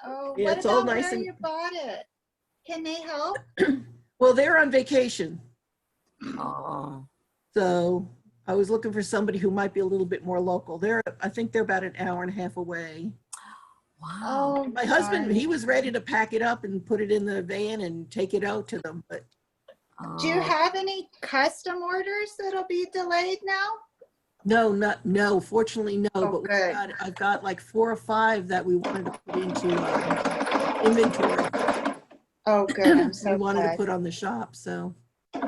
Oh, Yeah, what it's all about nice where and- you bought it? Can they help? well, they're on vacation, Oh. so I was looking for somebody who might be a little bit more local. I think they're about an hour and a half away. Wow. Oh, My husband, darn. he was ready to pack it up and put it in the van and take it out to them, but Do you Oh. have any custom orders that'll be delayed now? no, fortunately no. Oh, But good. I've got like 4 or 5 that we wanted to put into inventory. Oh, good. I'm so We wanted to glad. put on the shop, so. So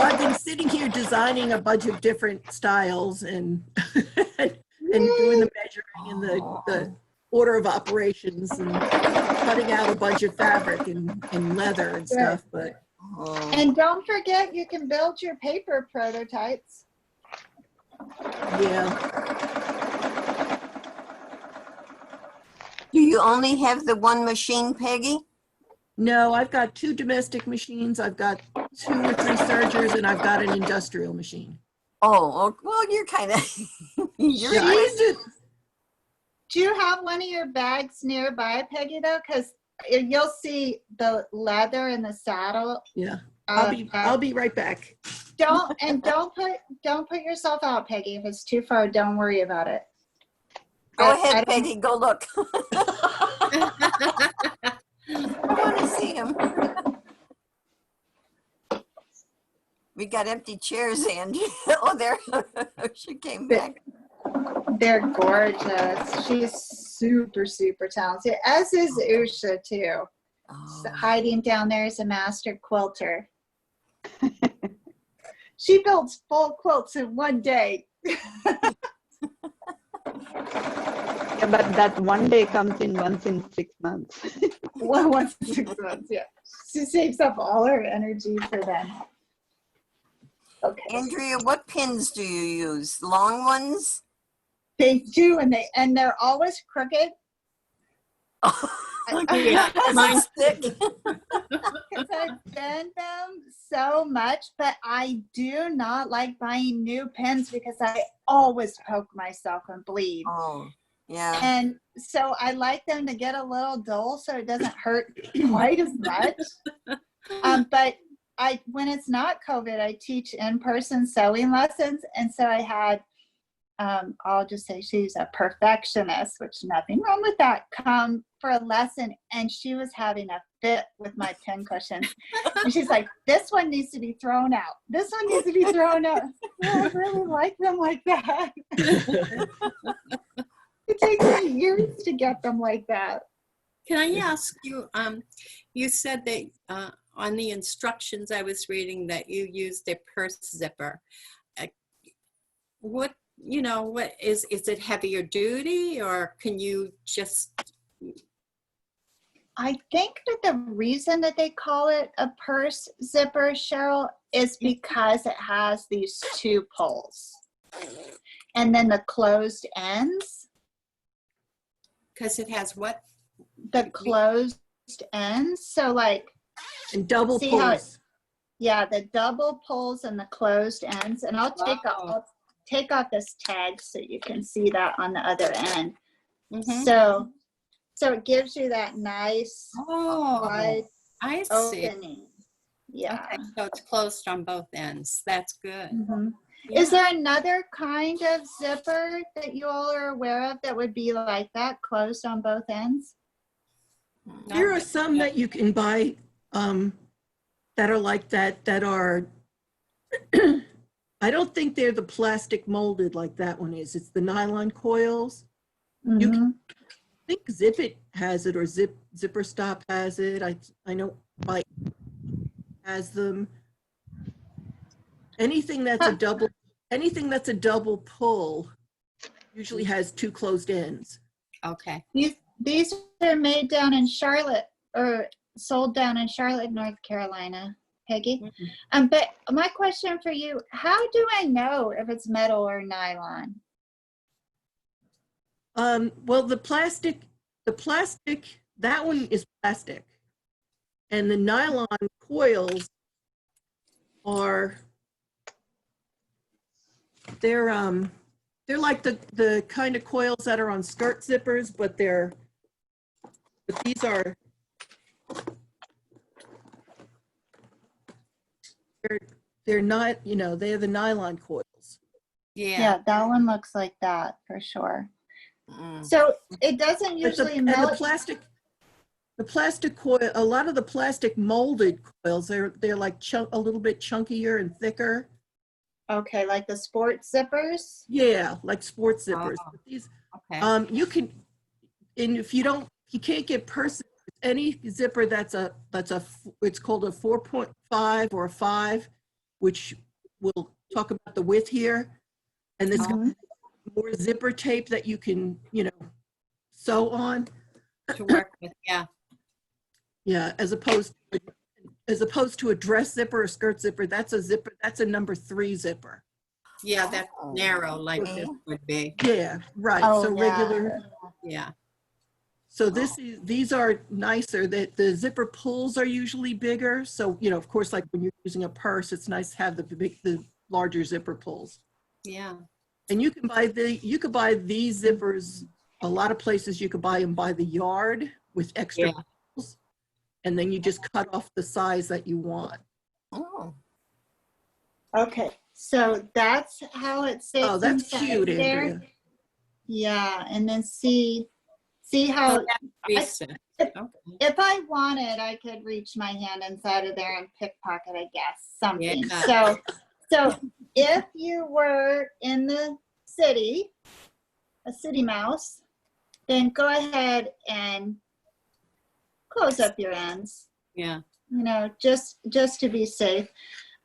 I've been sitting here designing a bunch of different styles and and doing the measuring and the order of operations and cutting out a bunch of fabric and leather and stuff, but Oh. And don't forget, you can build your paper prototypes. yeah. Do you only have the one machine, Peggy? No, I've got 2 domestic machines, I've got 2 or 3 sergers, and I've got an industrial machine. Oh, well, you're kind of. You're Yeah, I like- did. Do you have one of your bags nearby, Peggy, though? Because you'll see the leather in the saddle. Yeah, of I'll be right back. Don't put yourself out, Peggy. If it's too far, don't worry about it. Go I ahead, don't- Peggy. Go look. I want to see him. We got empty chairs, Angie. Oh, there. She came back. They're gorgeous. She's super, super talented, as is Usha too. Oh. Hiding down there is a master quilter. She builds full quilts in one day. Yeah, but that one day comes in once in 6 months. Once in 6 months, yeah. She saves up all her energy for them. Okay. Andrea, what pins do you use? Long ones? They do, and they're always crooked. Yeah, As a mine- stick. Because I bend them so much, but I do not like buying new pins because I always poke myself and bleed. Oh, yeah. And so I like them to get a little dull so it doesn't hurt quite as much. But when it's not COVID, I teach in-person sewing lessons. And so I had, I'll just say she's a perfectionist, which nothing wrong with that, come for a lesson. And she was having a fit with my pin cushion. And she's like, this one needs to be thrown out. This one needs to be thrown out. Yeah, I really like them like that. It takes me years to get them like that. Can I ask you, you said that on the instructions I was reading that you used a purse zipper. What is it heavier duty, or can you just? I think that the reason that they call it a purse zipper, Cheryl, is because it has these two pulls and then the closed ends. Because it has what? The closed ends. So like, And double see how pulls. yeah, the double pulls and the closed ends. And I'll take off this tag so you can see that on the other end. Mhm. So it gives you that nice Oh, wide I see. opening. Yeah. Okay, so it's closed on both ends. That's good. Mhm. Yeah. Is there another kind of zipper that you all are aware of that would be like that, closed on both ends? There are some that you can buy that are like that, that are, I don't think they're the plastic molded like that one is. It's the nylon coils. You can- Mhm. I think Zip It has it, or Zipper Stop has it. I know Mike has them. Anything that's a double pull usually has two closed ends. Okay. These are made down in Charlotte, or sold down in Charlotte, North Carolina, Peggy. But my question for you, how do I know if it's metal or nylon? Well, the plastic, that one is plastic. And the nylon coils are, they're like the kind of coils that are on skirt zippers, but these are, they're not, they're the nylon coils. Yeah. Yeah, that one looks like that for sure. Mm. So it doesn't But usually the melt. plastic coil, a lot of the plastic molded coils, they're like a little bit chunkier and thicker. Okay, like the sports zippers. Yeah, like sports zippers. Oh. But these, Okay. you can, and if you can't get any zipper it's called a 4.5 or a 5, which we'll talk about the width here. And it's got Mhm. more zipper tape that you can, sew on. To work with. Yeah. Yeah, as opposed to a dress zipper or skirt zipper, that's a number 3 zipper. Yeah. That's narrow, like Okay. this would be. Yeah, right. Oh, So yeah. regular. Yeah. So these are nicer. The zipper pulls are usually bigger. So, of course, like when you're using a purse, it's nice to have the larger zipper pulls. Yeah. And you could buy these zippers a lot of places. You could buy them by the yard with extra Yeah. pulls, and then you just cut off the size that you want. Oh. Okay, so that's how it sits. Oh, that's inside cute, there. Andrea. Yeah, and then see how, Recess. I- Okay. if I wanted, I could reach my hand inside of there and pickpocket, I guess, something. Yeah. So if you were in the city, a city mouse, then go ahead and close up your ends, Yeah. just to be safe.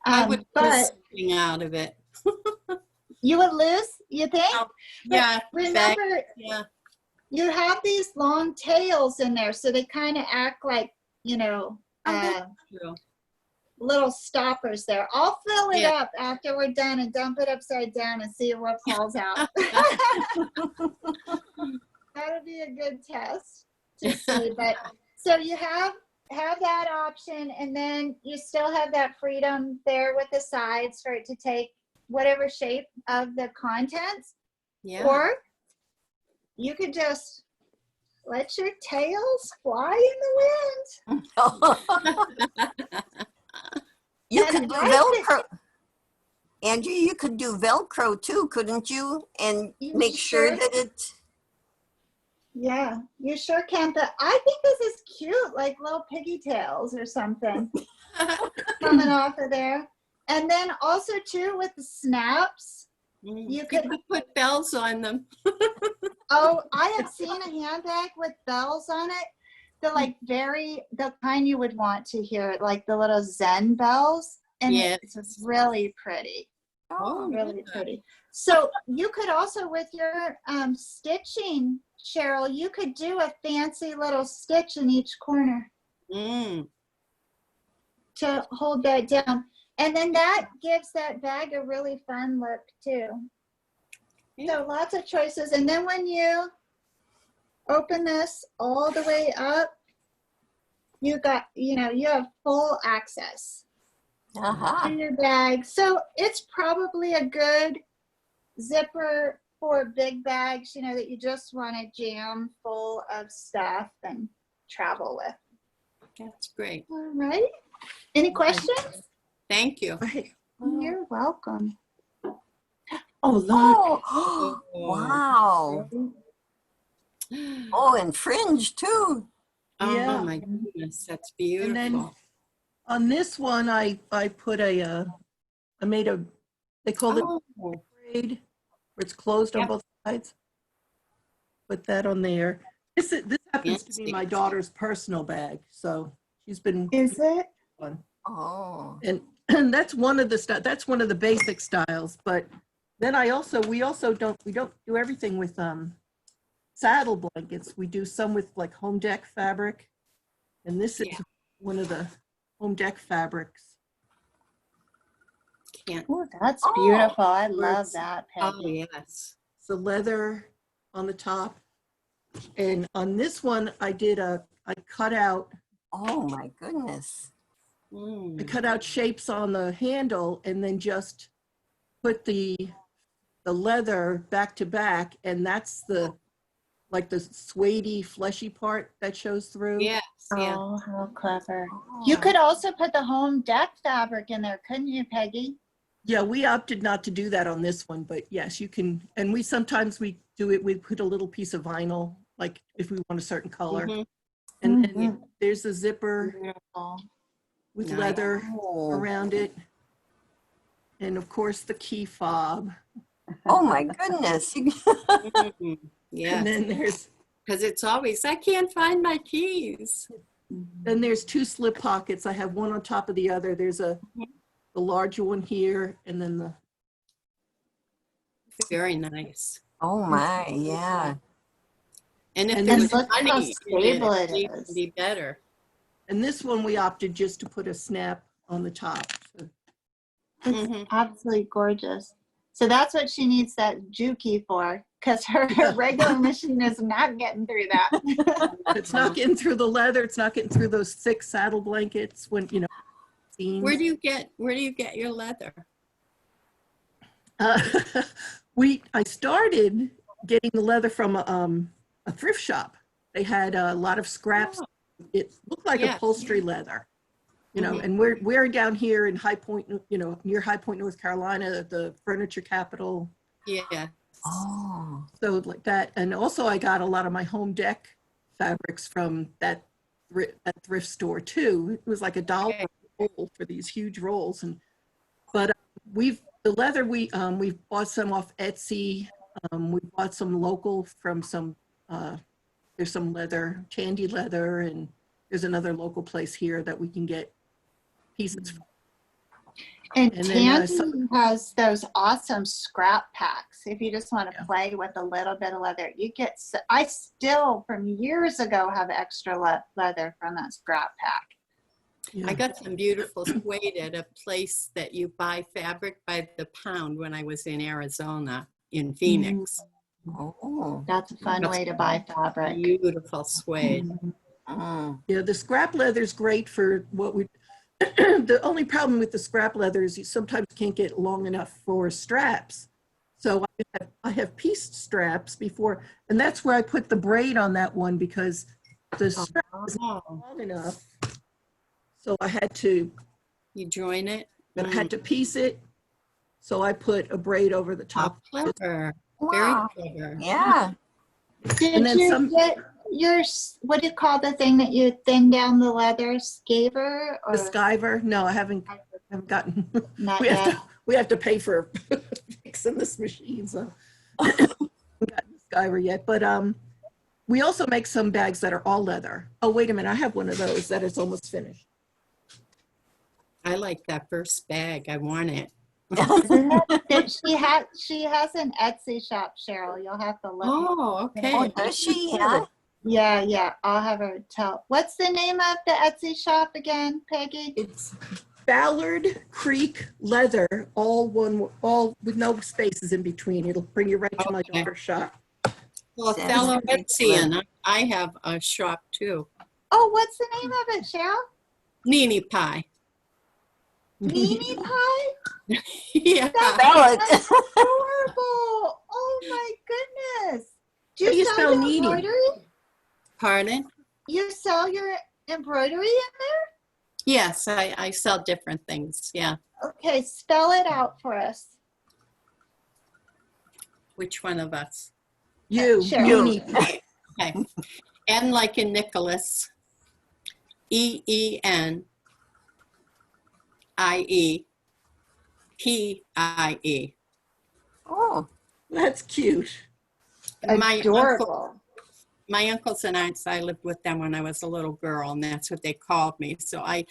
I would But lose something out of it. you would lose, you think? Oh, yeah. Remember, Yeah. you have these long tails in there, so they kind of act like, that's true. little stoppers there. I'll fill it Yeah. up after we're done and dump it upside down and see what falls out. That'll be a good test to see. But so you have that option, and then you still have that freedom there with the sides for it to take whatever shape of the contents. Yeah. Or you could just let your tails fly in the wind. You And could do I think- Velcro. Angie, you could do Velcro too, couldn't you? And You make sure sure? that it, Yeah, you sure can. But I think this is cute, like little piggy tails or something coming off of there. And then also too with the snaps, you could, put bells on them. oh, I have seen a handbag with bells on it. The kind you would want to hear, like the little Zen bells. And Yes. it's really pretty. Oh, Really yeah. pretty. So you could also, with your stitching, Cheryl, you could do a fancy little stitch in each corner Mm. to hold that down. And then that gives that bag a really fun look too. Yeah. So lots of choices. And then when you open this all the way up, you have full access Uh-huh. to your bag. So it's probably a good zipper for big bags, that you just want to jam full of stuff and travel with. That's great. All right. Any questions? Thank you. Right. You're welcome. Oh, look. Oh, wow. Oh, and fringe too. Oh Yeah. my goodness, that's And then beautiful. on this one, I put I made a, they call it Oh, braid, where it's closed on Yep. both sides. Put that on there. This happens to be Fancy. my daughter's personal bag, so she's been Is it? fun. Oh. And that's one of the basic styles. But then we don't do everything with saddle blankets. We do some with like home deck fabric, and this is Yeah. one of the home deck fabrics. can't. Oh, that's Oh, beautiful. I where love it's- that, Oh, Peggy. yes. It's the leather on the top, and on this one I cut out Oh my goodness. Mm. shapes on the handle, and then just put the leather back to back, and that's the suede-y, fleshy part that shows through. Yes, yeah. Oh, how clever. You could also put the home deck fabric in there, couldn't you, Peggy? Yeah, we opted not to do that on this one, but yes, you can. And we do it, we put a little piece of vinyl, like if we want a certain color. Mhm. And then there's a zipper Beautiful. with Nice. leather Oh. around it. And of course, the key fob. Oh my goodness. Mhm. And Yes, then because it's always, I can't find my keys. there's two slip pockets. I have one on top of the other. There's the larger one here, and then the Very nice. Oh my, yeah. And if And there's look how money in stable it it is. would be better. and this one we opted just to put a snap on the top. So It's Mhm. absolutely gorgeous. So that's what she needs that Juki for, because her regular machine is not getting through that. it's not getting through the leather. It's not getting through those thick saddle blankets when seams. Where do you get your leather? Uh, I started getting the leather from a thrift shop. They had a lot of scraps. Oh. It looked like Yes. upholstery leather, Mhm. and we're down here in High Point, near High Point, North Carolina, the furniture capital. Yeah. Oh. So like that. And also I got a lot of my home deck fabrics from that thrift store too. It was like $1 Okay. a roll for these huge rolls. But we've bought some off Etsy. We bought some local from there's some leather, Tandy Leather, and there's another local place here that we can get pieces from. And And then, Tandy has those awesome scrap packs. If you just want to Yeah. play with a little bit of leather, I still from years ago have extra leather from that scrap pack. Yeah. I got some beautiful suede at a place that you buy fabric by the pound when I was in Arizona, in Phoenix. Oh. That's a fun That's way to buy fabric. Beautiful suede. Mm. Yeah, the scrap leather's great for what we, the only problem with the scrap leather is you sometimes can't get long enough for straps. So I have pieced straps before, and that's where I put the braid on that one because the strap is not Oh, long enough. So I had to you join it? piece it. So I put a braid over the How top. clever. Wow. Very clever. Yeah. Did And then you some- get your, what do you call the thing that you thin down the leather, scaver The or Skyver? No, I haven't gotten, not we have yet? to, we have to pay for fixing this machine, so. Haven't gotten the Skyver yet, but we also make some bags that are all leather. Oh, wait a minute, I have one of those that is almost finished. I like that first bag. I want it. She has an Etsy shop, Cheryl. You'll have to look. Oh, Oh, okay. does she? Yeah. Yeah. I'll have her tell. What's the name of the Etsy shop again, Peggy? It's Ballard Creek Leather, all with no spaces in between. It'll bring you right to my Okay. daughter's shop. Well, Sounds fellow great. Etzian, I have a shop too. Oh, what's the name of it, Cheryl? Nini Pie. Beanie Pie? Yeah. Spell it. That's adorable. Oh my goodness. Do How do you sell spell your Nini? embroidery? Pardon? You sell your embroidery in Yes, I sell different things. Yeah. there? Okay, spell it out for us. Which one of us? You, Sure. Nini. Okay. N like in Nicholas. EENIEPIE. Oh, That's cute. Adorable. My uncles and aunts, I lived with them when I was a little girl, and that's what they called me. So I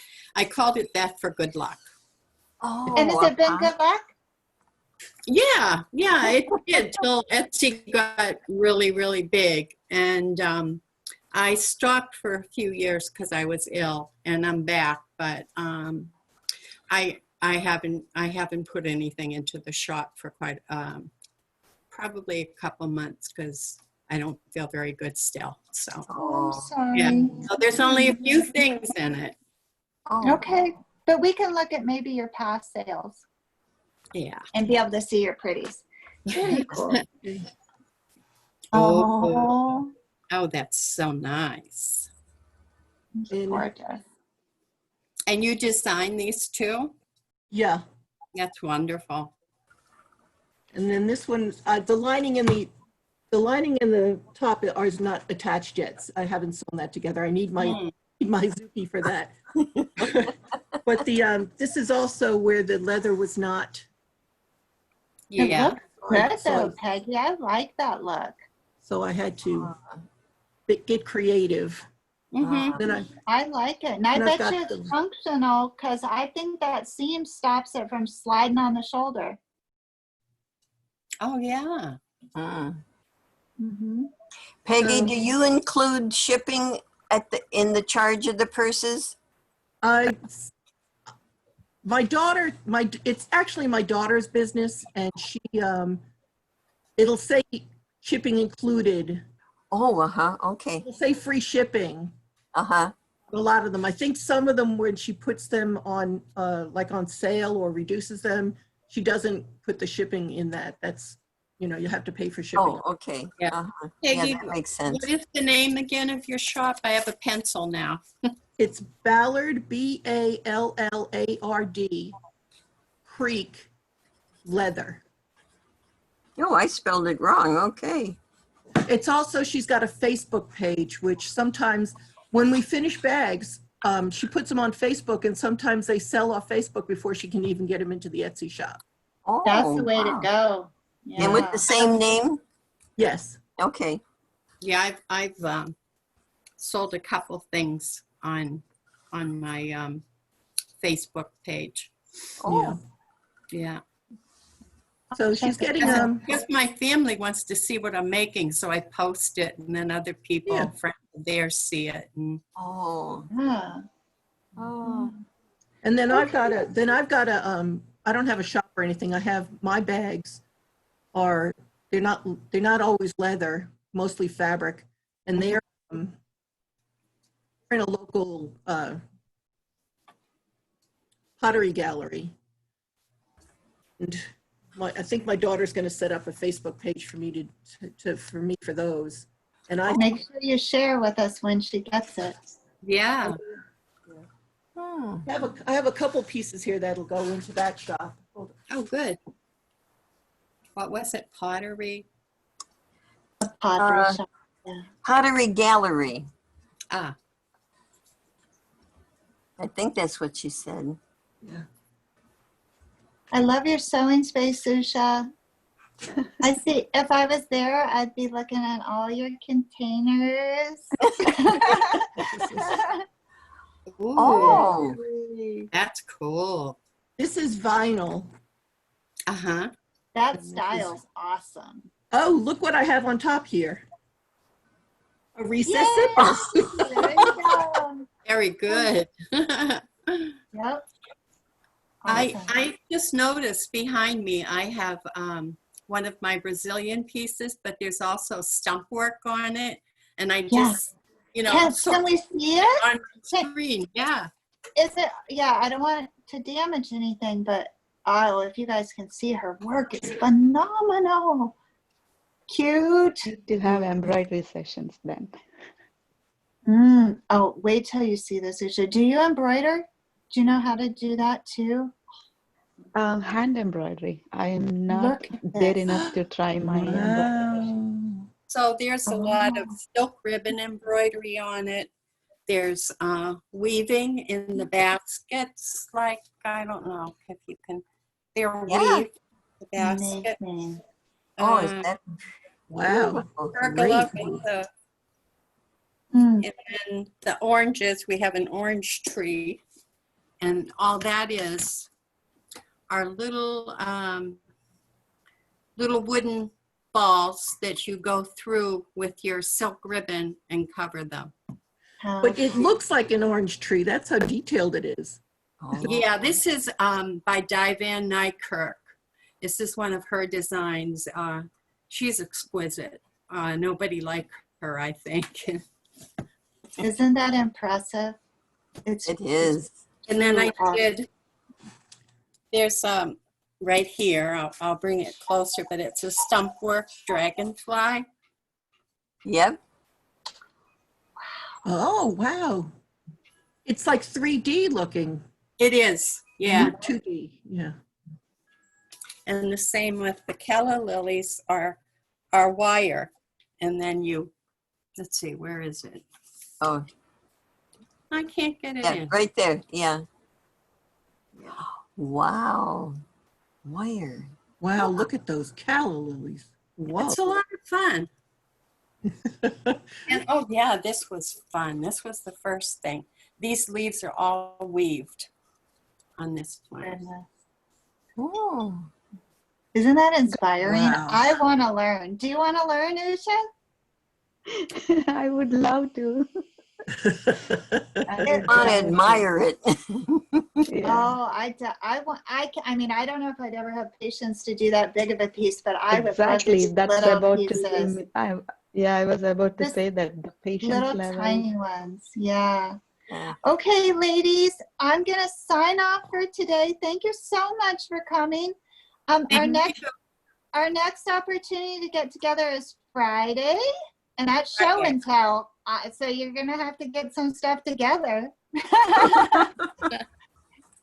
called it that for good luck. oh. And has it been uh-huh. good luck? Yeah, it did till Etsy got really, really big. And I stopped for a few years because I was ill, and I'm back. But I haven't put anything into the shop for quite probably a couple months because I don't feel very good still. So Oh, I'm Oh, sorry. yeah, so there's only a few things in it. oh. Okay, but we can look at maybe your past sales Yeah. and be able to see your pretties. Very cool. Oh, Oh, that's so nice. And- gorgeous. And you design these too? Yeah. That's wonderful. And then this one, the lining in the top is not attached yet. I haven't sewn that together. I need my Zuki for that. But this is also where the leather was not. It Yeah. looks good So- though, Peggy. I like that look. So I had to get creative. Mm-hmm. Then I like it. And I And I've bet got you it's the- functional because I think that seam stops it from sliding on the shoulder. Oh, yeah. Mm. Mm-hmm. Peggy, So- do you include shipping in the charge of the purses? my daughter, it's actually my daughter's business, and she, it'll say shipping included. Oh, uh-huh, okay. It'll say free shipping. Uh-huh. A lot of them. I think some of them, when she puts them on, like on sale or reduces them, she doesn't put the shipping in that. That's, you have to pay for shipping. Oh, okay. Yeah. Uh-huh. Yeah, Peggy, that makes sense. what is the name again of your shop? I have a pencil now. It's Ballard, Ballard, Creek Leather. Oh, I spelled it wrong. Okay. It's also, she's got a Facebook page, which sometimes when we finish bags, she puts them on Facebook, and sometimes they sell off Facebook before she can even get them into the Etsy shop. Oh, That's the way wow. to go. And with Yeah. the same name? Yes. Okay. Yeah, I've sold a couple things on my Facebook page. Oh, Yeah. So she's getting, Because my family wants to see what I'm making, so I post it, and then other people, Yeah. friends of theirs, see it. And oh, Yeah. oh. and then I've got I don't have a shop or anything. I have my bags they're not always leather, mostly fabric, and they're in a local pottery gallery. And I think my daughter's going to set up a Facebook page for me for those. And I Make sure you share with us when she gets it. yeah. Hmm. I have a couple pieces here that'll go into that shop. Hold on. Oh, good. What was it? Pottery? The pottery Uh, shop. Pottery Gallery. Ah, I think that's what she said. I love your sewing space, Susha. I see. If I was there, I'd be looking at all your containers. ooh, Oh, that's cool. This is vinyl. Uh-huh. That style's awesome. Oh, look what I have on top here. A recessed Yay! zipper. There you go. Very good. Yep. Awesome. I just noticed behind me, I have one of my Brazilian pieces, but there's also stump work on it. And I just, you know, Can we see it? on the screen. Yeah. Is it? Yeah, I don't want to damage anything, but oh, if you guys can see her work, it's phenomenal. Cute. To have embroidery sessions then. Oh, wait till you see this, Usha. Do you embroider? Do you know how to do that too? Hand embroidery. I am not Look at there this. enough to try my embroidery. Wow. So there's a lot of Oh. silk ribbon embroidery on it. There's weaving in the baskets, like, I don't know if you can, they're Yeah. weaved, the basket. Amazing. oh, is that Wow. beautiful? Pergola Great. with the, Mm. and then the oranges, we have an orange tree. And all that is are little little wooden balls that you go through with your silk ribbon and cover them. How But it looks like an orange tree. That's how detailed it is. Oh. Yeah, this is by Divan Nykirk. This is one of her designs. She's exquisite. Nobody like her, I think. Isn't that impressive? It's It is. And then I Awesome. did, there's right here, I'll bring it closer, but it's a stump work dragonfly. Yep. Oh, wow. It's like 3D looking. It is, yeah. 2D. Yeah. And the same with the Keller lilies are wire. And then you, let's see, where is it? Oh, I can't get it yeah, in. right there. Yeah. Wow. Wire. Wow, look at those calla lilies. Whoa. It's a lot of fun. And oh yeah, this was fun. This was the first thing. These leaves are all weaved on this plant. Goodness. Oh. Isn't that inspiring? Wow. I want to learn. Do you want to learn, Usha? I would love to. I want to admire it. Yeah. Oh, I mean, I don't know if I'd ever have patience to do that big of a piece, but I would love Exactly. these That's little about pieces, to say. I was about to Just say that the patience little level. tiny ones. Yeah. Yeah. Okay, ladies, I'm gonna sign off for today. Thank you so much for coming. Our Thank you. next opportunity to get together is Friday, and that's show Friday. and tell. So you're gonna have to get some stuff together.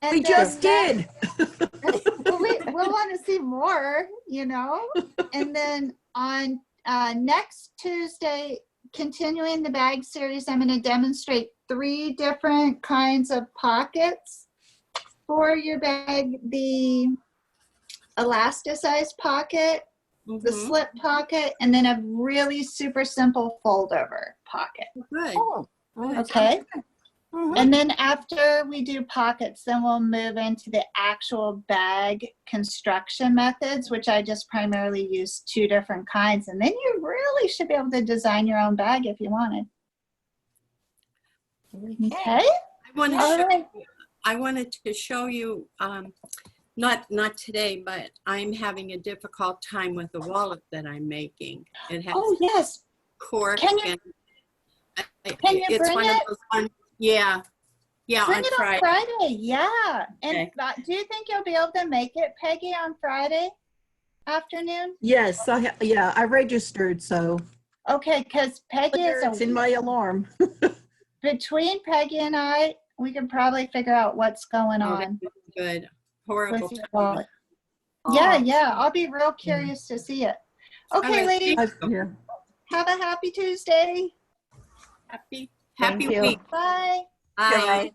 And We then just did. we'll want to see more, you know. And then on next Tuesday, continuing the bag series, I'm going to demonstrate 3 different kinds of pockets for your bag: the elasticized pocket, the Mhm. slip pocket, and then a really super simple fold over pocket. Good. Oh. Okay. Mhm. And then after we do pockets, then we'll move into the actual bag construction methods, which I just primarily use 2 different kinds. And then you really should be able to design your own bag if you wanted. Okay? All right. I wanted to show you, not today, but I'm having a difficult time with the wallet that I'm making. It has Oh, yes. cork Can you- and can you it's bring one it? of those ones. Yeah. Yeah, Bring on it on Friday. Friday. Yeah. And Okay. do you think you'll be able to make it, Peggy, on Friday afternoon? Yes, I registered, so Okay, because Peggy is it's in my alarm. between Peggy and I, we can probably figure out what's going Oh, on that's good. Horrible. with your timing. wallet. Yeah, Oh. yeah. I'll be real curious to see it. Okay, right, ladies, thank Yeah. Have a happy Tuesday. Happy Thank you. week. Bye. Bye. Goodbye.